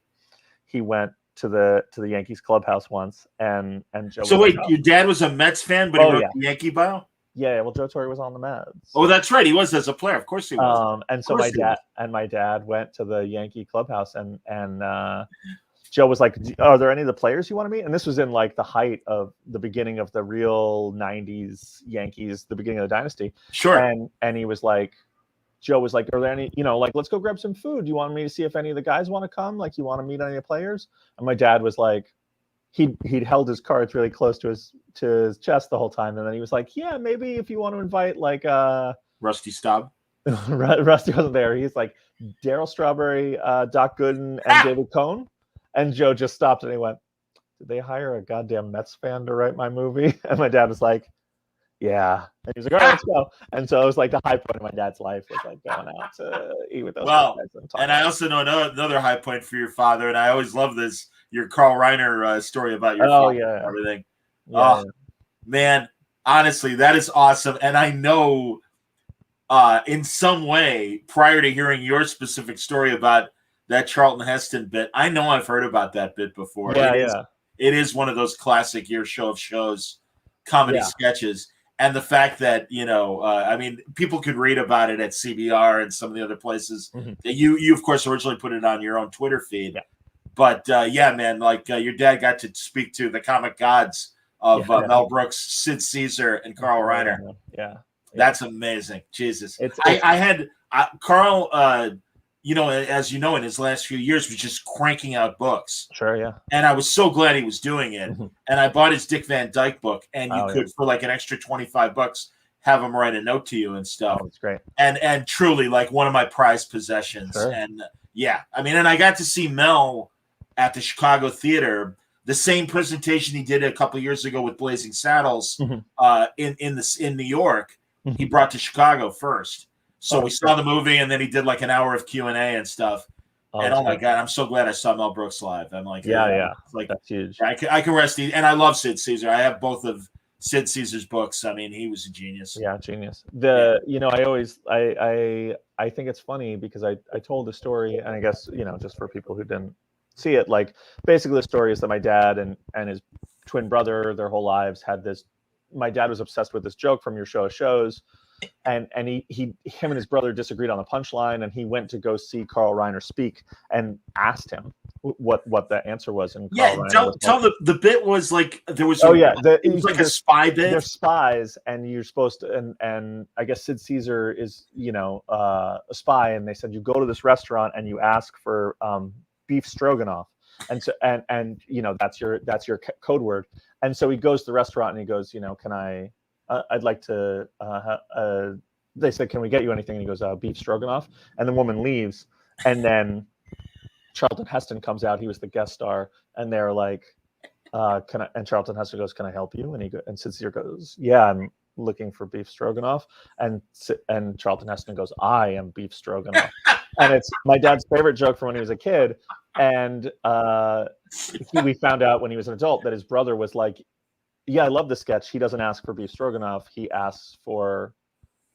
He went to the Yankees clubhouse once, and Joe. So wait, your dad was a Mets fan, but he wrote the Yankee bio? Yeah, well, Joe Torre was on the Mets. Oh, that's right. He was as a player. Of course he was. And so my dad went to the Yankee clubhouse, and Joe was like, "Are there any of the players you want to meet?" And this was in like the height of the beginning of the real '90s Yankees, the beginning of the dynasty. Sure. And he was like, Joe was like, "Are there any? Let's go grab some food. Do you want me to see if any of the guys want to come? Like, you want to meet any of the players?" And my dad was like, he'd held his cards really close to his chest the whole time, and then he was like, "Yeah, maybe if you want to invite like Rusty Staub." Rusty wasn't there. He's like Darryl Strawberry, Doc Gooden, and David Cohn. And Joe just stopped and he went, "Did they hire a goddamn Mets fan to write my movie?" And my dad was like, "Yeah." And he was like, "All right, let's go." And so it was like the high point of my dad's life was like going out to eat with those guys. And I also know another high point for your father, and I always love this, your Carl Reiner story about your father and everything. Yeah. Man, honestly, that is awesome. And I know in some way, prior to hearing your specific story about that Charlton Heston bit, I know I've heard about that bit before. It is one of those classic Your Show of Shows comedy sketches. And the fact that, people could read about it at CBR and some of the other places. Mm-hmm. You of course, originally put it on your own Twitter feed. Yeah. But, man, your dad got to speak to the comic gods of Mel Brooks, Sid Caesar, and Carl Reiner. Yeah. That's amazing. Jesus. I had Carl... as you know, in his last few years, was just cranking out books. Sure, yeah. And I was so glad he was doing it. Mm-hmm. And I bought his Dick Van Dyke book, and you could, for like an extra $25, have him write a note to you and stuff. Oh, that's great. And truly, like, one of my prized possessions. Sure. And and I got to see Mel at the Chicago Theater, the same presentation he did a couple of years ago with Blazing Saddles in New York. Mm-hmm. He brought to Chicago first. So we saw the movie, and then he did like an hour of Q&A and stuff. And my God, I'm so glad I saw Mel Brooks live. I'm like, like that's huge. I can rest easy. And I love Sid Caesar. I have both of Sid Caesar's books. I mean, he was a genius. Yeah, genius. I think it's funny because I told the story, and I guess, just for people who didn't see it, like basically the story is that my dad and his twin brother, their whole lives had this. My dad was obsessed with this joke from Your Show of Shows. And him and his brother disagreed on the punchline, and he went to go see Carl Reiner speak and asked him what the answer was. And tell the bit was like there was it was like a spy bit. They're spies, and you're supposed to and I guess Sid Caesar is a spy, and they said you go to this restaurant and you ask for beef stroganoff, and so and that's your code word. And so he goes to the restaurant and he goes, can I? I'd like to. They said, "Can we get you anything?" And he goes, "Beef stroganoff." And the woman leaves, and then Charlton Heston comes out. He was the guest star, and they're like, "Can I?" And Charlton Heston goes, "Can I help you?" And Sid Caesar goes, "Yeah, I'm looking for beef stroganoff." And Charlton Heston goes, "I am beef stroganoff." And it's my dad's favorite joke from when he was a kid. And we found out when he was an adult that his brother was like, "Yeah, I love the sketch. He doesn't ask for beef stroganoff. He asks for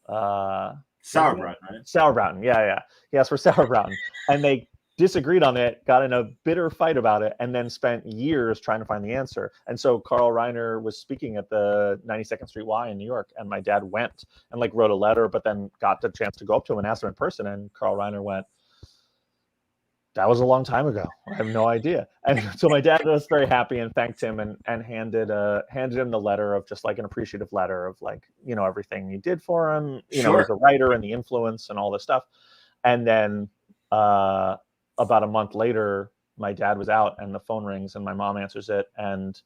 sauerbraten, right? Sauerbraten, yeah. He asked for sauerbraten." And they disagreed on it, got in a bitter fight about it, and then spent years trying to find the answer. And so Carl Reiner was speaking at the 92nd Street Y in New York, and my dad went and wrote a letter, but then got the chance to go up to him and ask him in person. And Carl Reiner went, "That was a long time ago. I have no idea." And so my dad was very happy and thanked him and handed him the letter of just like an appreciative letter of everything he did for him, as a writer and the influence and all this stuff. And then about a month later, my dad was out and the phone rings and my mom answers it. And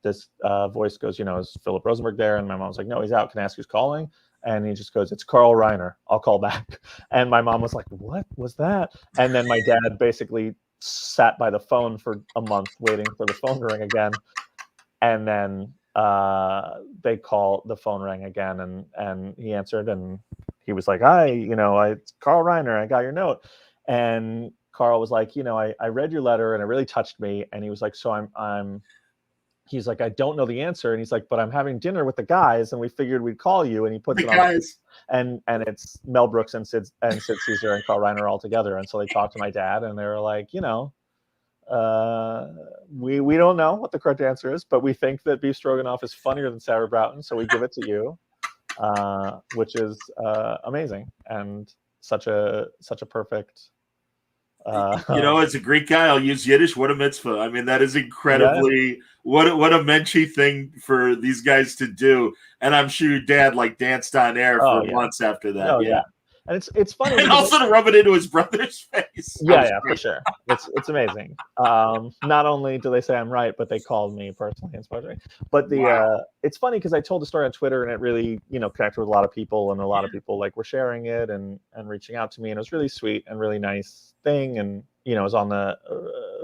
this voice goes, "Is Philip Rosenberg there?" And my mom's like, "No, he's out. Can I ask who's calling?" And he just goes, "It's Carl Reiner. I'll call back." And my mom was like, "What was that?" And then my dad basically sat by the phone for a month waiting for the phone to ring again. And then the phone rang again, and he answered, and he was like, "Hi, it's Carl Reiner. I got your note." And Carl was like, I read your letter and it really touched me. And he was like, "So he's like, I don't know the answer." And he's like, "But I'm having dinner with the guys and we figured we'd call you." And he puts The it on, guys. and it's Mel Brooks and Sid Caesar and Carl Reiner all together. And so they talked to my dad, and they were like, we don't know what the correct answer is, but we think that beef stroganoff is funnier than sauerbraten, so we give it to you, which is amazing, and such a perfect. As a Greek guy, I'll use Yiddish. What a mitzvah! I mean, that is incredibly what a menschy thing for these guys to do. And I'm sure your dad danced on air for months after that. Yeah. And it's funny, and also to rub it into his brother's face. For sure. It's amazing. Not only do they say I'm right, but they called me personally and spoke to me. But it's funny because I told the story on Twitter, and it really connected with a lot of people, and a lot of people were sharing it and reaching out to me, and it was really sweet and really nice thing. And it was on the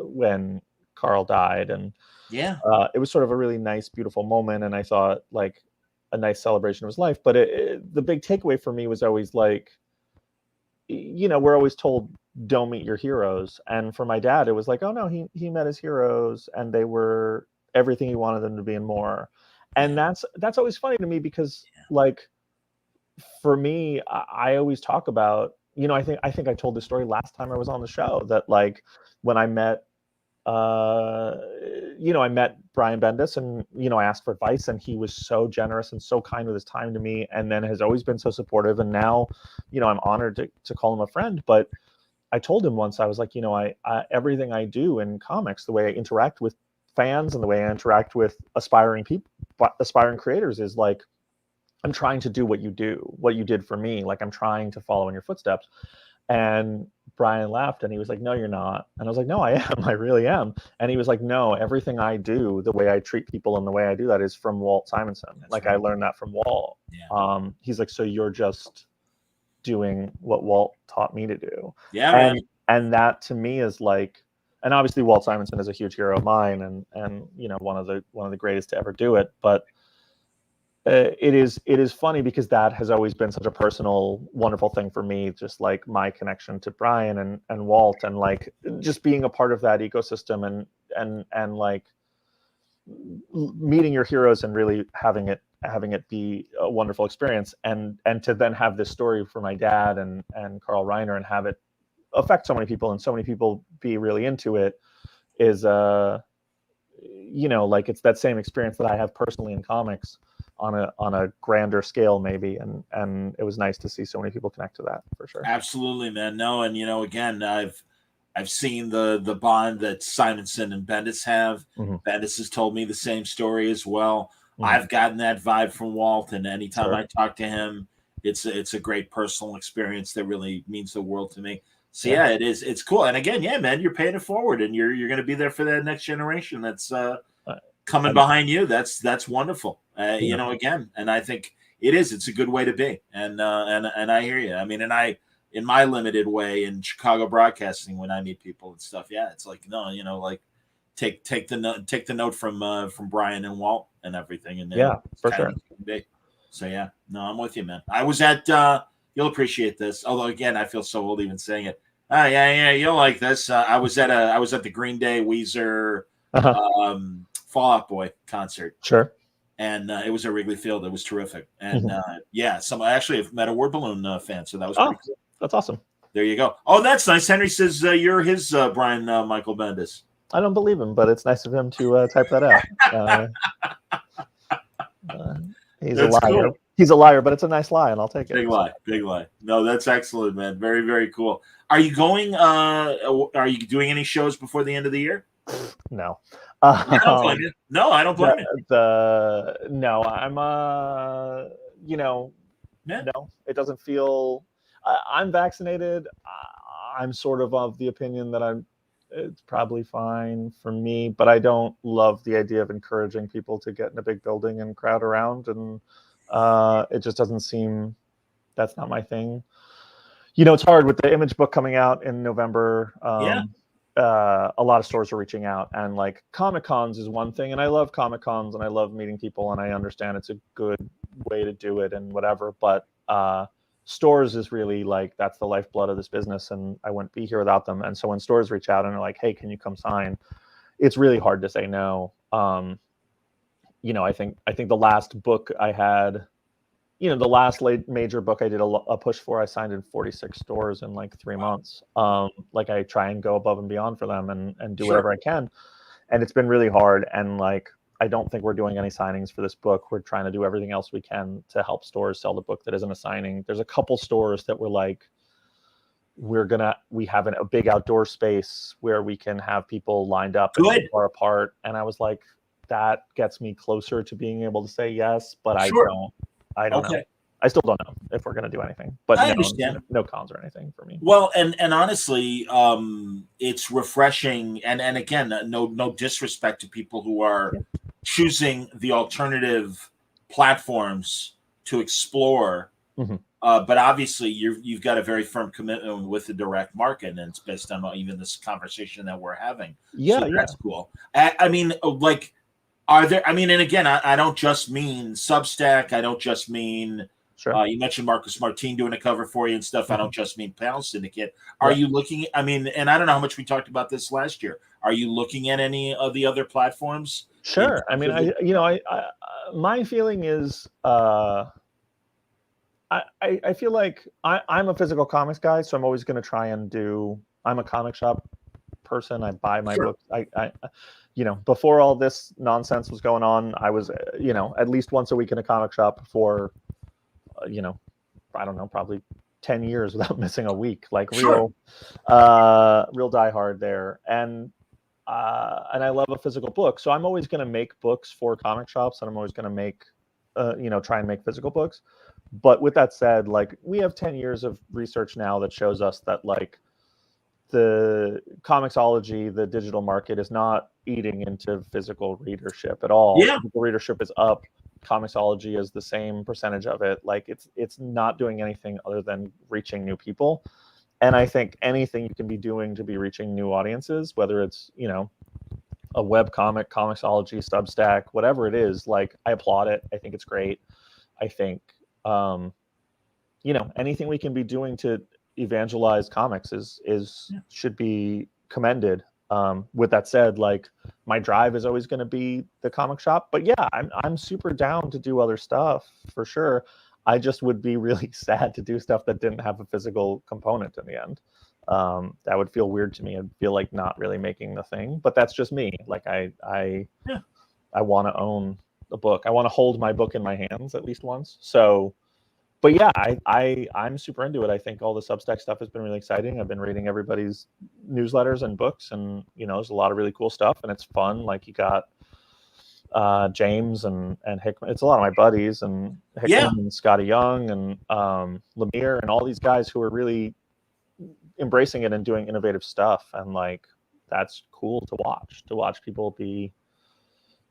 when Carl died, and it was sort of a really nice, beautiful moment, and I thought a nice celebration of his life. But the big takeaway for me was always we're always told don't meet your heroes, and for my dad it was like, oh no, he met his heroes, and they were everything he wanted them to be and more. And that's always funny to me, because for me, I always talk about, I think I told this story last time I was on the show, that when I met I met Brian Bendis, and I asked for advice, and he was so generous and so kind with his time to me, and then has always been so supportive. And now, I'm honored to call him a friend. But I told him once, I was like, I everything I do in comics, the way I interact with fans and the way I interact with aspiring creators, is I'm trying to do what you did for me. I'm trying to follow in your footsteps. And Brian laughed, and he was like, "No, you're not." And I was like, "No, I am. I really am." And he was like, "No, everything I do, the way I treat people and the way I do that, is from Walt Simonson. I learned that from Walt." Yeah. He's like, "So you're just doing what Walt taught me to do." Yeah. And that to me is and obviously Walt Simonson is a huge hero of mine, and one of the greatest to ever do it. But it is funny, because that has always been such a personal, wonderful thing for me, just my connection to Brian and Walt, and just being a part of that ecosystem, and meeting your heroes and really having it be a wonderful experience, and to then have this story for my dad and Carl Reiner, and have it affect so many people, and so many people be really into it, is it's that same experience that I have personally in comics on a grander scale, maybe, and it was nice to see so many people connect to that, for sure. Absolutely, man. No, and again, I've seen the bond that Simonson and Bendis have. Mm-hmm. Bendis has told me the same story as well. Mm-hmm. I've gotten that vibe from Walt, and anytime I talk to him, it's a great personal experience that really means the world to me. So it is. It's cool. And again, man, you're paying it forward, and you're going to be there for that next generation that's coming behind you. That's wonderful. Again, and I think it's a good way to be. And I hear you. I mean, and I, in my limited way in Chicago broadcasting, when I meet people and stuff, it's take the note from Brian and Walt and everything. And for sure. So no, I'm with you, man. I was at you'll appreciate this. Although again, I feel so old even saying it. You'll like this. I was at the Green Day Weezer Fall Out Boy concert. Sure. And it was at Wrigley Field. It was terrific. And I actually have met a word balloon fan, so that was pretty cool. That's awesome. There you go. Oh, that's nice. Henry says you're his Brian Michael Bendis. I don't believe him, but it's nice of him to type that out. He's a liar. Cool. He's a liar, but it's a nice lie, and I'll take it. Big lie. No, that's excellent, man. Very, very cool. Are you going? Are you doing any shows before the end of the year? No. I don't blame you. No, I don't blame you. No, I'm no, it doesn't feel. I'm vaccinated. I'm sort of the opinion that it's probably fine for me, but I don't love the idea of encouraging people to get in a big building and crowd around and It just doesn't seem, that's not my thing. You know, it's hard with the Image book coming out in November. Yeah. A lot of stores are reaching out, and like Comic Cons is one thing, and I love Comic Cons and I love meeting people, and I understand it's a good way to do it and whatever, but stores is really like, that's the lifeblood of this business, and I wouldn't be here without them. And so when stores reach out and are like, hey, can you come sign, it's really hard to say no. You know, I think the last book I had, you know, the last major book I did a push for, I signed in 46 stores in like 3 months. Like I try and go above and beyond for them and do whatever I can. And it's been really hard. And like, I don't think we're doing any signings for this book. We're trying to do everything else we can to help stores sell the book that isn't a signing. There's a couple stores that were like, we have a big outdoor space where we can have people lined up and far apart. And I was like, that gets me closer to being able to say yes, but I don't know. I still don't know if we're going to do anything, but I understand. No cons or anything for me. Well, and honestly, it's refreshing. And again, no disrespect to people who are choosing the alternative platforms to explore. Mm-hmm. But obviously you've got a very firm commitment with the direct market, and it's based on even this conversation that we're having. Yeah. So that's cool. I mean, like, are there, I mean, and again, I don't just mean Substack. I don't just mean, you mentioned Marcus Martin doing a cover for you and stuff. Mm-hmm. I don't just mean Panel Syndicate. Are you looking, I mean, and I don't know how much we talked about this last year. Are you looking at any of the other platforms? Sure. I mean, my feeling is, I feel like I'm a physical comics guy, so I'm always going to try and I'm a comic shop person. I buy my books. I you know, before all this nonsense was going on, I was, you know, at least once a week in a comic shop for, you know, I don't know, probably 10 years without missing a week, like real diehard there. And I love a physical book. So I'm always going to make books for comic shops, and I'm always going to make, you know, try and make physical books. But with that said, like, we have 10 years of research now that shows us that like the comicsology, the digital market is not eating into physical readership at all. Yeah. Physical readership is up. Comicsology is the same percentage of it. Like it's not doing anything other than reaching new people. And I think anything you can be doing to be reaching new audiences, whether it's, you know, a web comic, comicsology, Substack, whatever it is, like, I applaud it. I think it's great. I think, you know, anything we can be doing to evangelize comics should be commended. With that said, like, my drive is always going to be the comic shop, but yeah, I'm super down to do other stuff for sure. I just would be really sad to do stuff that didn't have a physical component in the end. That would feel weird to me. I'd feel like not really making the thing, but that's just me. Like I want to own the book. I want to hold my book in my hands at least once. So, but yeah, I'm super into it. I think all the Substack stuff has been really exciting. I've been reading everybody's newsletters and books, and, you know, there's a lot of really cool stuff, and it's fun. Like, you got James and Hickman. It's a lot of my buddies, and Hickman and Scotty Young and Lemire and all these guys who are really embracing it and doing innovative stuff. And like, that's cool to watch people be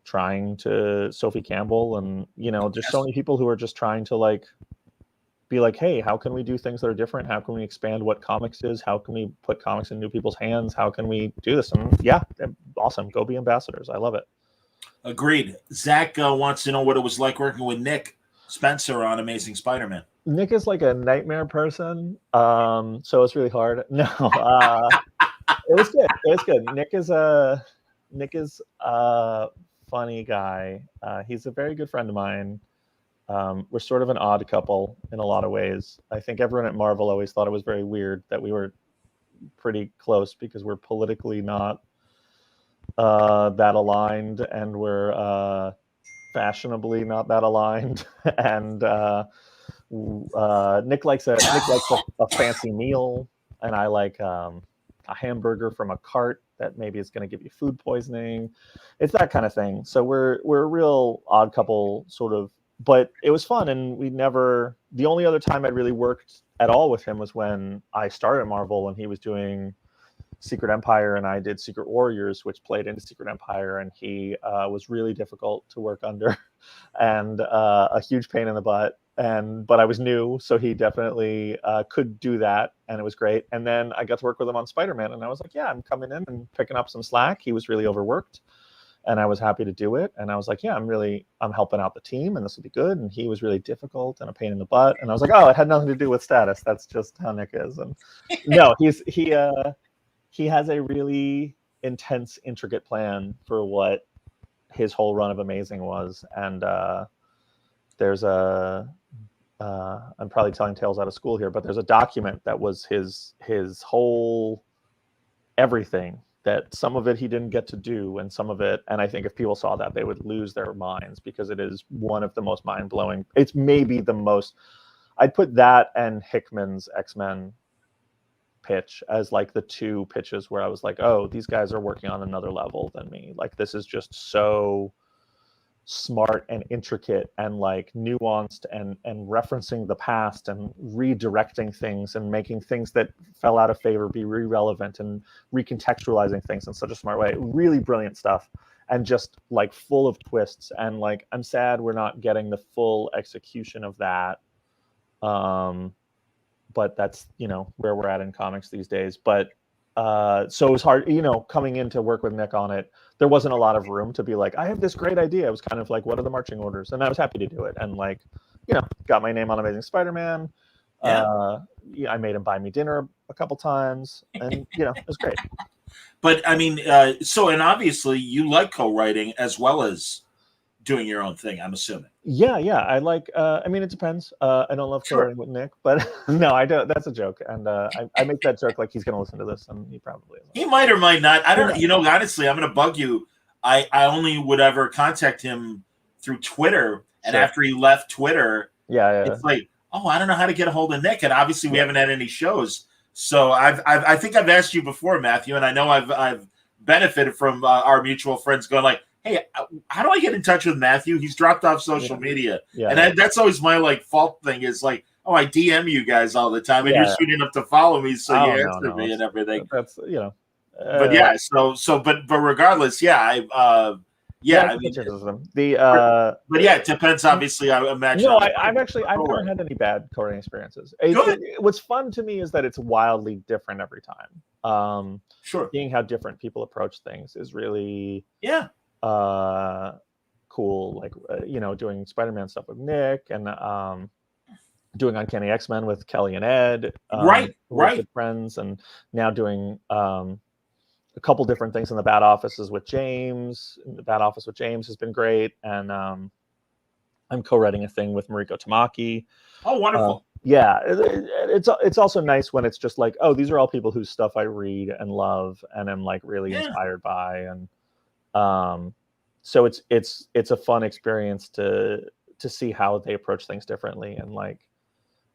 trying to Sophie Campbell, and, you know, there's so many people who are just trying to like be like, hey, how can we do things that are different? How can we expand what comics is? How can we put comics in new people's hands? How can we do this? And yeah, awesome. Go be ambassadors. I love it. Agreed. Zach wants to know what it was like working with Nick Spencer on Amazing Spider-Man. Nick is like a nightmare person. So it's really hard. No, it was good. It was good. Nick is a funny guy. He's a very good friend of mine. We're sort of an odd couple in a lot of ways. I think everyone at Marvel always thought it was very weird that we were pretty close, because we're politically not that aligned, and we're fashionably not that aligned. And Nick likes a fancy meal, and I like a hamburger from a cart that maybe is going to give you food poisoning. It's that kind of thing. So we're a real odd couple, sort of. But it was fun, and the only other time I really worked at all with him was when I started at Marvel, when he was doing Secret Empire, and I did Secret Warriors, which played into Secret Empire, and he was really difficult to work under and a huge pain in the butt. But I was new, so he definitely could do that, and it was great. And then I got to work with him on Spider-Man, and I was like, yeah, I'm coming in and picking up some slack. He was really overworked, and I was happy to do it. And I was like, yeah, I'm helping out the team, and this will be good. And he was really difficult and a pain in the butt. And I was like, oh, it had nothing to do with status. That's just how Nick is. And no, he has a really intense, intricate plan for what his whole run of Amazing was. And there's I'm probably telling tales out of school here, but there's a document that was his whole everything, that some of it he didn't get to do, and some of it, and I think if people saw that, they would lose their minds, because it is one of the most mind-blowing. It's maybe the most, I'd put that and Hickman's X-Men pitch as like the two pitches where I was like, oh, these guys are working on another level than me. Like, this is just so smart and intricate and like nuanced and referencing the past and redirecting things and making things that fell out of favor be relevant and recontextualizing things in such a smart way. Really brilliant stuff, and just like full of twists. And like, I'm sad we're not getting the full execution of that, but that's, you know, where we're at in comics these days. But so it was hard, you know, coming in to work with Nick on it. There wasn't a lot of room to be like, I have this great idea. It was kind of like, what are the marching orders? And I was happy to do it. And like, you know, got my name on Amazing Spider-Man. Yeah, I made him buy me dinner a couple times, and you know, it was great. But I mean, so, and obviously you like co-writing as well as doing your own thing, I'm assuming. Yeah, I like, I mean, it depends. I don't love co-writing with Nick, but no, I don't. That's a joke. And I make that joke like he's going to listen to this, and he probably is. He might or might not. I don't, you know, honestly, I'm going to bug you. I only would ever contact him through Twitter. And after he left Twitter, it's like, oh, I don't know how to get a hold of Nick. And obviously we haven't had any shows. So I think I've asked you before, Matthew, and I know I've benefited from our mutual friends going like, hey, how do I get in touch with Matthew? He's dropped off social media. And that's always my like fault thing, is like, oh, I DM you guys all the time, and you're sweet enough to follow me, so you answer me and everything. That's, you know. But yeah, but regardless, I mean, but yeah, it depends. Obviously, I imagine. No, I've never had any bad co-writing experiences. What's fun to me is that it's wildly different every time. Seeing how different people approach things is really cool. Like, you know, doing Spider-Man stuff with Nick, and doing Uncanny X-Men with Kelly and Ed, good friends, and now doing a couple different things in the Bat Offices with James. The Bat Office with James has been great, and I'm co-writing a thing with Mariko Tamaki. Oh, wonderful! It's also nice when it's just like, oh, these are all people whose stuff I read and love, and I'm like really inspired by, and so it's a fun experience to see how they approach things differently. And like,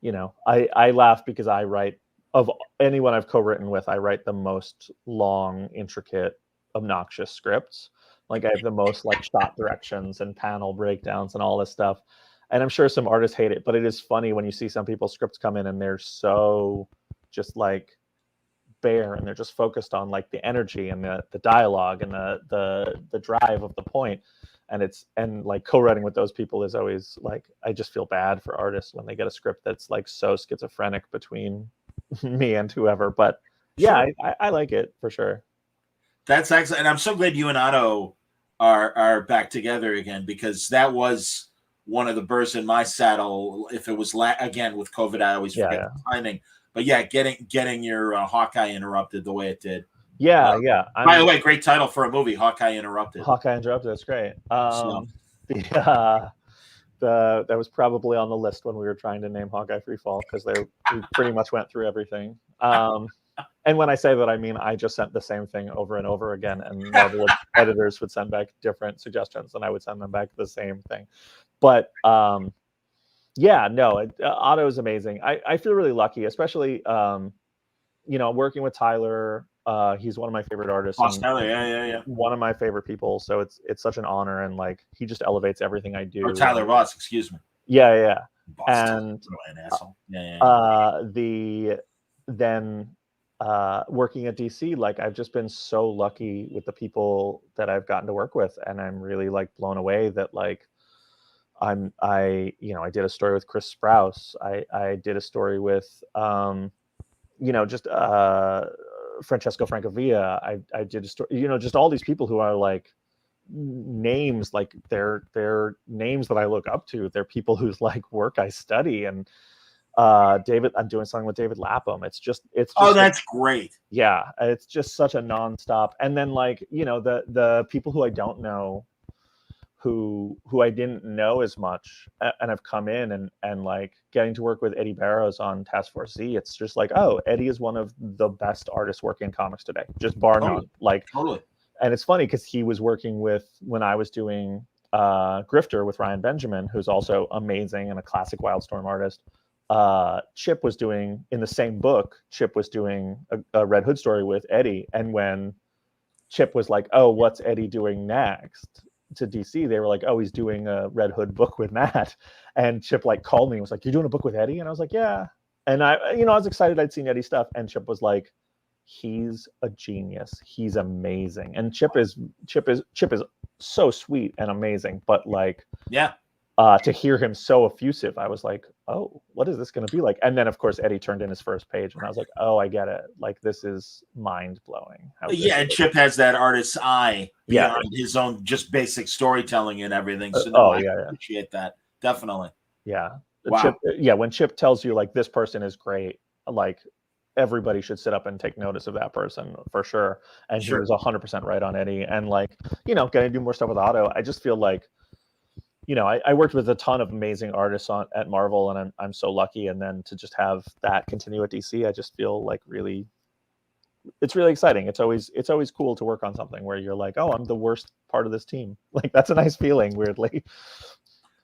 you know, I laugh because I write, of anyone I've co-written with, I write the most long, intricate, obnoxious scripts. Like, I have the most like shot directions and panel breakdowns and all this stuff. And I'm sure some artists hate it, but it is funny when you see some people's scripts come in and they're so just like bare, and they're just focused on like the energy and the dialogue and the drive of the point. And like co-writing with those people is always like, I just feel bad for artists when they get a script that's like so schizophrenic between me and whoever. But I like it for sure. That's excellent. And I'm so glad you and Otto are back together again, because that was one of the burrs in my saddle. If it was again with COVID, I always forget the timing. But yeah, getting your Hawkeye Interrupted the way it did. By the way, great title for a movie, Hawkeye Interrupted. Hawkeye Interrupted, that's great. That was probably on the list when we were trying to name Hawkeye Freefall, because we pretty much went through everything. And when I say that, I mean I just sent the same thing over and over again, and Marvel editors would send back different suggestions, and I would send them back the same thing. But Otto is amazing. I feel really lucky, especially you know, working with Tyler. He's one of my favorite artists. Tyler, one of my favorite people. So it's such an honor, and like, he just elevates everything I do. Or Tyler Ross, excuse me. And then working at DC, like I've just been so lucky with the people that I've gotten to work with, and I'm really like blown away that like I did a story with Chris Sprouse. I did a story with just Francesco Francavilla. I did a story, just all these people who are like names, like they're names that I look up to. They're people whose like work I study. And David, I'm doing something with David Lapham. It's just oh, that's great. Yeah, it's just such a nonstop. And then like the people who I don't know, who I didn't know as much, and have come in and like getting to work with Eddie Barrows on Task Force Z. It's just like, oh, Eddie is one of the best artists working in comics today, just bar none. Like totally. And it's funny because he was working with, when I was doing Grifter with Ryan Benjamin, who's also amazing and a classic Wildstorm artist. Chip was doing, in the same book, Chip was doing a Red Hood story with Eddie. And when Chip was like, oh, what's Eddie doing next to DC? They were like, oh, he's doing a Red Hood book with Matt. And Chip like called me and was like, you're doing a book with Eddie? And I was like, yeah. And I was excited I'd seen Eddie's stuff. And Chip was like, he's a genius. He's amazing. And Chip is so sweet and amazing. But like, yeah, to hear him so effusive, I was like, oh, what is this going to be like? And then of course Eddie turned in his first page, and I was like, oh, I get it. Like, this is mind blowing. Yeah, and Chip has that artist's eye beyond his own just basic storytelling and everything. So I appreciate that. Definitely. Yeah. Wow. Chip, when Chip tells you like this person is great, like everybody should sit up and take notice of that person for sure. And he was 100% right on Eddie. And like, getting to do more stuff with Otto, I just feel like, I worked with a ton of amazing artists at Marvel, and I'm so lucky. And then to just have that continue at DC, I just feel like it's really exciting. It's always cool to work on something where you're like, oh, I'm the worst part of this team. Like, that's a nice feeling, weirdly.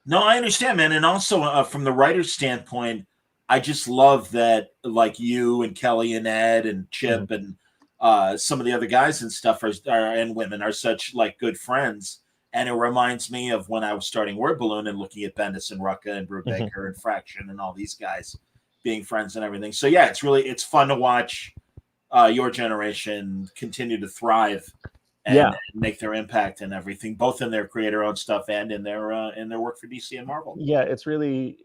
No, I understand, man. And also from the writer's standpoint, I just love that, like, you and Kelly and Ed and Chip and some of the other guys and stuff and women are such like good friends. And it reminds me of when I was starting Word Balloon and looking at Bendis and Rucka and Brubaker and Fraction and all these guys being friends and everything. So yeah, it's fun to watch your generation continue to thrive and make their impact and everything, both in their creator-owned stuff and in their work for DC and Marvel. Yeah, it's really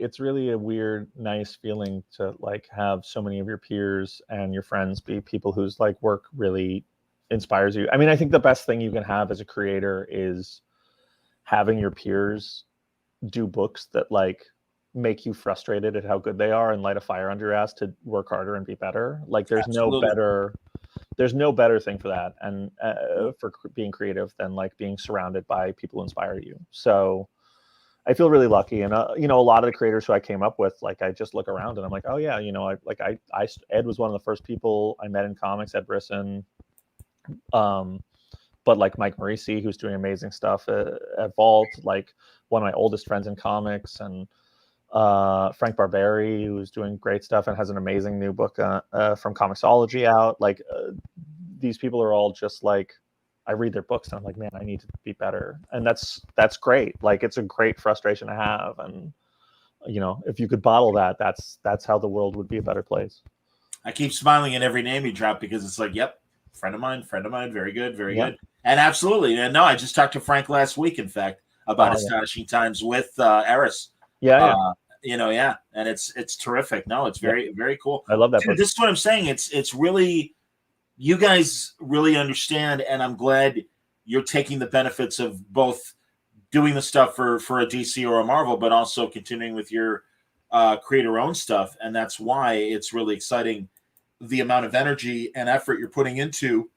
a weird, nice feeling to like have so many of your peers and your friends be people whose like work really inspires you. I mean, I think the best thing you can have as a creator is having your peers do books that like make you frustrated at how good they are and light a fire under your ass to work harder and be better. Like, there's no better thing for that, and for being creative than like being surrounded by people who inspire you. So I feel really lucky. And a lot of the creators who I came up with, like, I just look around and I'm like, oh yeah, Ed was one of the first people I met in comics, Ed Brisson. But like Mike Morisi, who's doing amazing stuff at Vault, like one of my oldest friends in comics, and Frank Barberi, who's doing great stuff and has an amazing new book from Comixology out. Like, these people are all just like, I read their books and I'm like, man, I need to be better. And that's great. Like, it's a great frustration to have. And, if you could bottle that, that's how the world would be a better place. I keep smiling at every name you drop because it's like, yep, friend of mine, very good, very good. And absolutely. And no, I just talked to Frank last week, in fact, about Astonishing Times with Eris. And it's terrific. No, it's very, very cool. I love that. Dude, this is what I'm saying. It's really, you guys really understand, and I'm glad you're taking the benefits of both doing the stuff for a DC or a Marvel, but also continuing with your creator-owned stuff. And that's why it's really exciting, the amount of energy and effort you're putting into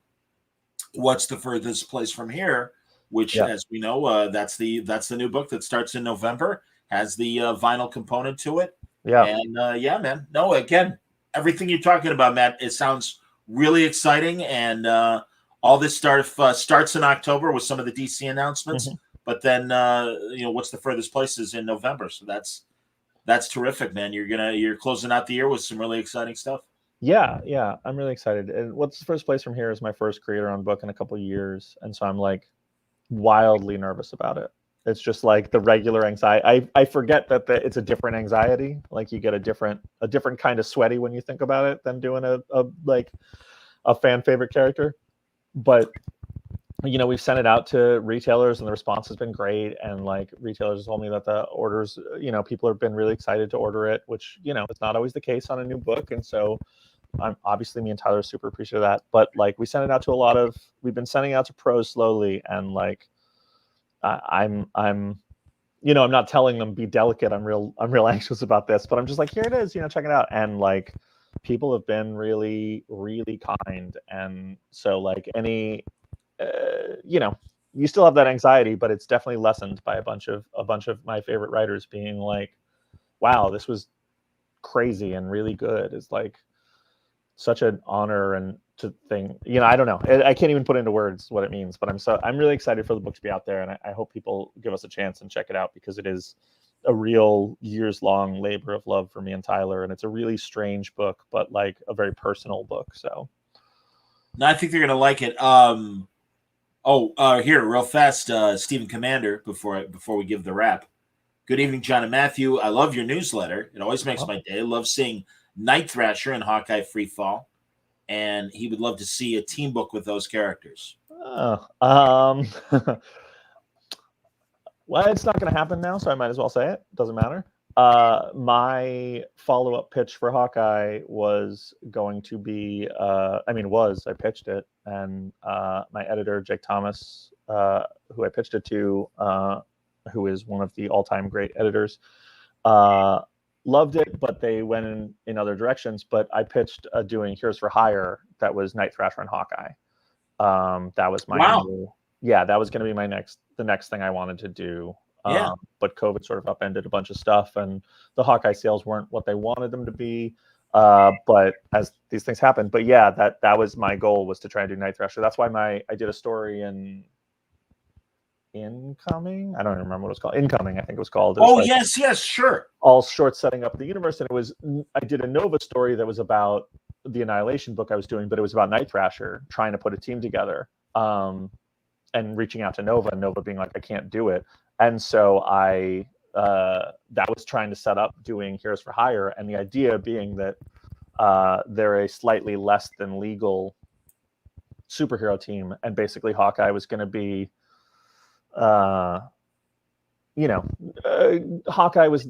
What's the Furthest Place from Here, which, as we know, that's the new book that starts in November, has the vinyl component to it. And man, no, again, everything you're talking about, Matt, it sounds really exciting. And all this starts in October with some of the DC announcements, but then What's the Furthest Place is in November. So that's terrific, man. You're closing out the year with some really exciting stuff. Yeah, I'm really excited. And What's the First Place from Here is my first creator-owned book in a couple of years, and so I'm like wildly nervous about it. It's just like the regular anxiety. I forget that it's a different anxiety. Like, you get a different kind of sweaty when you think about it than doing a like a fan favorite character, but we've sent it out to retailers and the response has been great. And like retailers told me that the orders, people have been really excited to order it, which, it's not always the case on a new book. And so obviously me and Tyler are super appreciative of that. But like we sent it out to we've been sending it out to pros slowly. And like, I'm not telling them be delicate. I'm real anxious about this, but I'm just like, here it is, check it out. And like, people have been really, really kind. And so like you still have that anxiety, but it's definitely lessened by a bunch of my favorite writers being like, wow, this was crazy and really good. It's like such an honor and to think, I don't know. I can't even put into words what it means, but I'm really excited for the book to be out there. And I hope people give us a chance and check it out, because it is a real years-long labor of love for me and Tyler. And it's a really strange book, but like a very personal book. So no, I think they're going to like it. Here, real fast, Stephen Commander, before we give the wrap. Good evening, John and Matthew. I love your newsletter. It always makes my day. I love seeing Night Thrasher and Hawkeye Freefall, and he would love to see a team book with those characters. Well, it's not going to happen now, so I might as well say it. Doesn't matter. My follow-up pitch for Hawkeye was going to be, I pitched it, and my editor, Jake Thomas, who I pitched it to, who is one of the all-time great editors, loved it, but they went in other directions. But I pitched doing Heroes for Hire that was Night Thrasher and Hawkeye. That was my that was going to be the next thing I wanted to do. But COVID sort of upended a bunch of stuff, and the Hawkeye sales weren't what they wanted them to be. But as these things happen, but yeah, that was my goal, was to try and do Night Thrasher. That's why I did a story in Incoming. I don't even remember what it was called. Incoming, I think it was called. Yes, sure. All short setting up the universe, and I did a Nova story that was about the Annihilation book I was doing, but it was about Night Thrasher trying to put a team together, and reaching out to Nova, and Nova being like, I can't do it. And so that was trying to set up doing Heroes for Hire, and the idea being that they're a slightly less than legal superhero team, and basically Hawkeye was going to be, Hawkeye was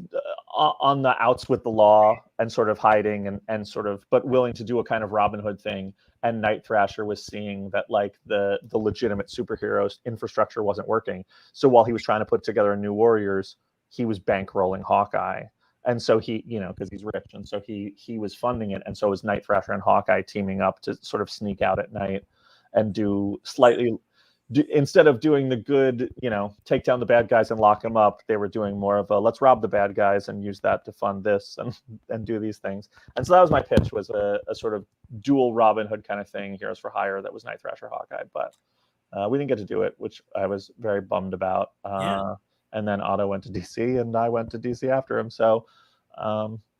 on the outs with the law and sort of hiding and sort of, but willing to do a kind of Robin Hood thing. And Night Thrasher was seeing that like the legitimate superheroes infrastructure wasn't working. So while he was trying to put together a New Warriors, he was bankrolling Hawkeye. And so he, because he's rich, and so he was funding it. And so was Night Thrasher and Hawkeye teaming up to sort of sneak out at night and instead of doing the good, take down the bad guys and lock them up, they were doing more of a let's rob the bad guys and use that to fund this and do these things. And so that was my pitch, was a sort of dual Robin Hood kind of thing, Heroes for Hire, that was Night Thrasher Hawkeye. But we didn't get to do it, which I was very bummed about. And then Otto went to DC, and I went to DC after him. So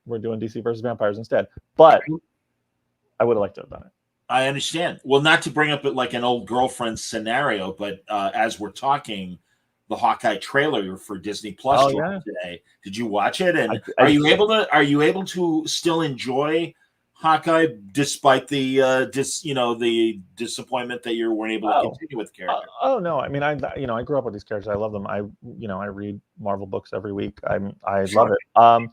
we're doing DC versus Vampires instead. But I would have liked to have done it. I understand. Well, not to bring up like an old girlfriend scenario, but as we're talking, the Hawkeye trailer for Disney Plus today. Did you watch it? And are you able to still enjoy Hawkeye despite the the disappointment that you weren't able to continue with the character? No, I mean, I grew up with these characters. I love them. I read Marvel books every week. I love it.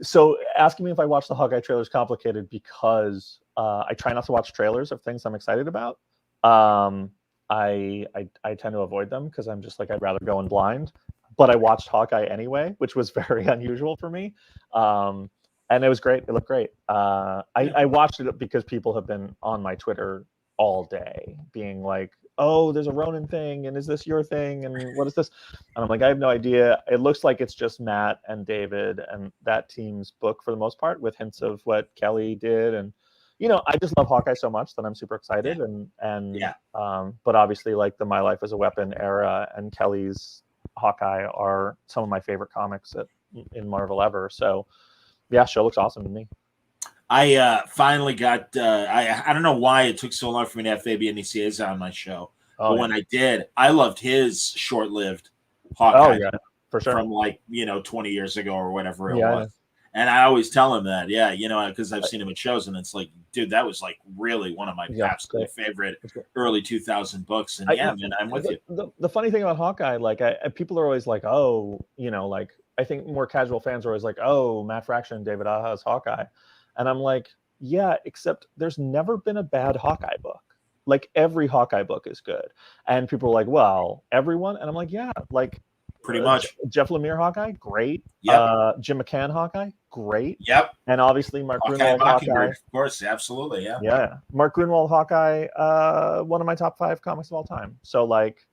So asking me if I watch the Hawkeye trailer is complicated, because I try not to watch trailers of things I'm excited about. I tend to avoid them because I'm just like, I'd rather go in blind. But I watched Hawkeye anyway, which was very unusual for me. And it was great. It looked great. I watched it because people have been on my Twitter all day being like, oh, there's a Ronin thing, and is this your thing, and what is this? And I'm like, I have no idea. It looks like it's just Matt and David and that team's book for the most part, with hints of what Kelly did. And I just love Hawkeye so much that I'm super excited. But obviously, like the My Life as a Weapon era and Kelly's Hawkeye are some of my favorite comics in Marvel ever. So yeah, show looks awesome to me. I finally got, I don't know why it took so long for me to have Fabian Nicieza on my show. But when I did, I loved his short-lived Hawkeye for sure. From 20 years ago or whatever it was. And I always tell him that, yeah, because I've seen him at shows, and it's like, dude, that was like really one of my absolute favorite early 2000 books. And man, I'm with you. The funny thing about Hawkeye, like, people are always like, oh, like, I think more casual fans are always like, oh, Matt Fraction, David Aja's Hawkeye. And I'm like, yeah, except there's never been a bad Hawkeye book. Like, every Hawkeye book is good. And people are like, well, everyone? And I'm like, yeah, like, pretty much. Jeff Lemire Hawkeye, great. Yep. Jim McCann Hawkeye, great. Yep. And obviously Mark Grunwald Hawkeye. Of course, absolutely, yeah. Yeah. Mark Grunwald Hawkeye, one of my top 5 comics of all time. So, like,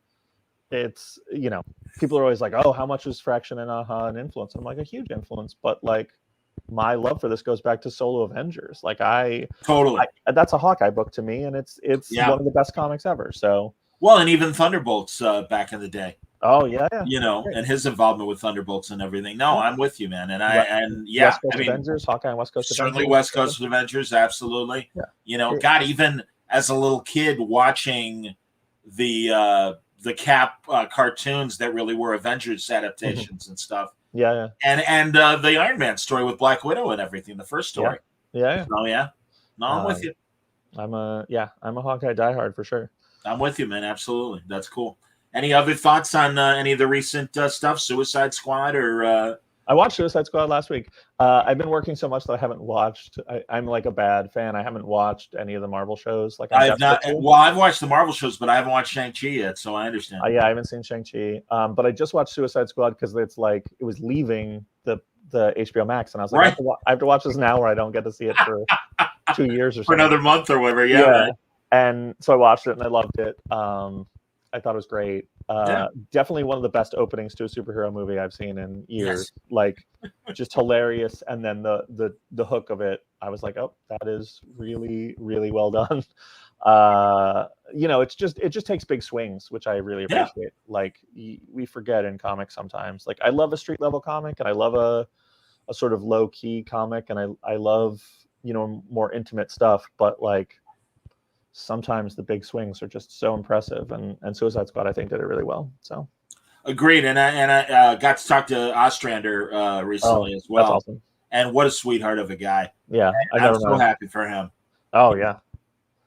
it's, people are always like, oh, how much was Fraction and Aja an influence? I'm like, a huge influence, but like, my love for this goes back to Solo Avengers. Like, that's a Hawkeye book to me, and it's one of the best comics ever. So, well, and even Thunderbolts back in the day. Oh yeah. And his involvement with Thunderbolts and everything. No, I'm with you, man. And West Coast Avengers, Hawkeye and West Coast certainly Avengers. West Coast Avengers, absolutely. Yeah. God, even as a little kid watching the Cap cartoons that really were Avengers adaptations and stuff. Yeah. And the Iron Man story with Black Widow and everything, the first story. Yeah. Oh yeah. No, I'm with you. I'm a Hawkeye diehard for sure. I'm with you, man. Absolutely. That's cool. Any other thoughts on any of the recent stuff, Suicide Squad or? I watched Suicide Squad last week. I've been working so much that I haven't watched. I'm like a bad fan. I haven't watched any of the Marvel shows. Like, I've not. Well, I've watched the Marvel shows, but I haven't watched Shang-Chi yet, so I understand. I haven't seen Shang-Chi. But I just watched Suicide Squad because it's like it was leaving the HBO Max, and I was like, I have to watch this now, or I don't get to see it for 2 years or so. For another month or whatever. Yeah. Right. And so I watched it and I loved it. I thought it was great. Definitely one of the best openings to a superhero movie I've seen in years. Yes. Like, just hilarious. And then the hook of it, I was like, oh, that is really, really well done. It just takes big swings, which I really appreciate. Yeah. Like, we forget in comics sometimes. Like, I love a street level comic, and I love a sort of low key comic, and I love more intimate stuff. But like, sometimes the big swings are just so impressive, and Suicide Squad, I think, did it really well. So, agreed. And I got to talk to Ostrander recently as well. That's awesome. And what a sweetheart of a guy. Yeah, I'm so happy for him. Oh yeah,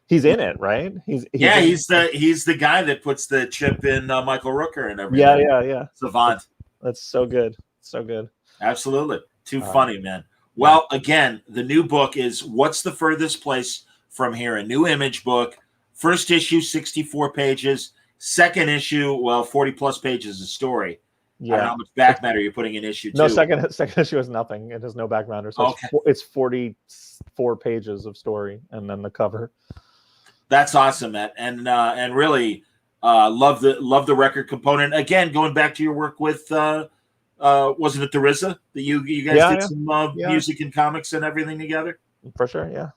he's in it, right? He's the guy that puts the chip in Michael Rooker and everything. Yeah. Savant. That's so good. So good. Absolutely. Too funny, man. Well, again, the new book is What's the Furthest Place from Here? A new Image book. First issue, 64 pages. Second issue, 40 plus pages of story. Yeah. I don't know how much back matter you're putting in issue 2. No, second issue is nothing. It has no back matter. So it's 44 pages of story, and then the cover. That's awesome, Matt. And really love the record component. Again, going back to your work with wasn't it the RZA that you guys did some music and comics and everything together? For sure, yeah.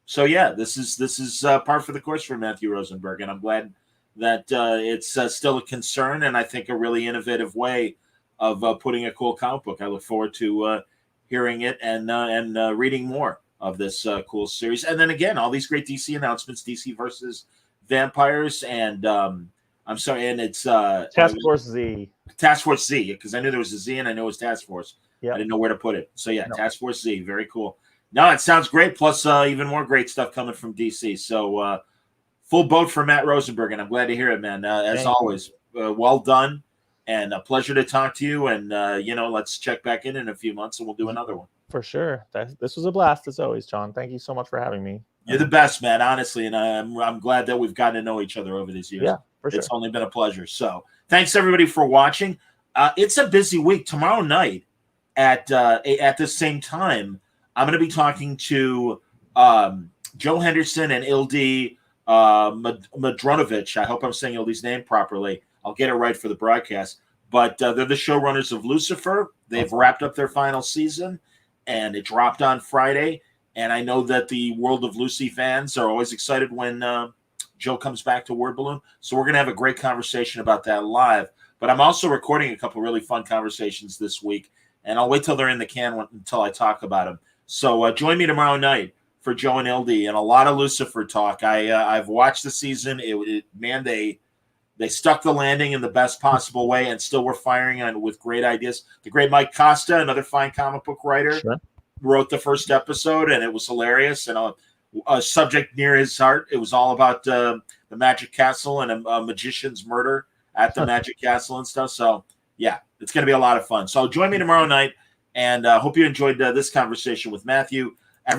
So this is par for the course for Matthew Rosenberg, and I'm glad that it's still a concern, and I think a really innovative way of putting a cool comic book. I look forward to hearing it and reading more of this cool series. And then again, all these great DC announcements: DC versus Vampires, and I'm sorry, and it's Task Force Z. Task Force Z, because I knew there was a Z and I know it was Task Force. I didn't know where to put it. So Task Force Z, very cool. No, it sounds great. Plus, even more great stuff coming from DC. So, full boat for Matt Rosenberg, and I'm glad to hear it, man. As always, well done, and a pleasure to talk to you. And let's check back in a few months, and we'll do another one. For sure. This was a blast as always, John. Thank you so much for having me. You're the best, man. Honestly, and I'm glad that we've gotten to know each other over these years. Yeah, for sure. It's only been a pleasure. So, thanks everybody for watching. It's a busy week. Tomorrow night at the same time, I'm going to be talking to Joe Henderson and Ildi Madronovich. I hope I'm saying Ildi's name properly. I'll get it right for the broadcast. But they're the showrunners of Lucifer. They've wrapped up their final season, and it dropped on Friday. And I know that the World of Lucy fans are always excited when Joe comes back to Word Balloon. So we're going to have a great conversation about that live. But I'm also recording a couple really fun conversations this week, and I'll wait till they're in the can until I talk about them. So join me tomorrow night for Joe and Ildi and a lot of Lucifer talk. I've watched the season. Man, they stuck the landing in the best possible way, and still we're firing on with great ideas. The great Mike Costa, another fine comic book writer. Sure. wrote the first episode, and it was hilarious and a subject near his heart. It was all about the Magic Castle and a magician's murder at the Magic Castle and stuff. So yeah, it's going to be a lot of fun. So join me tomorrow night, and hope you enjoyed this conversation with Matthew.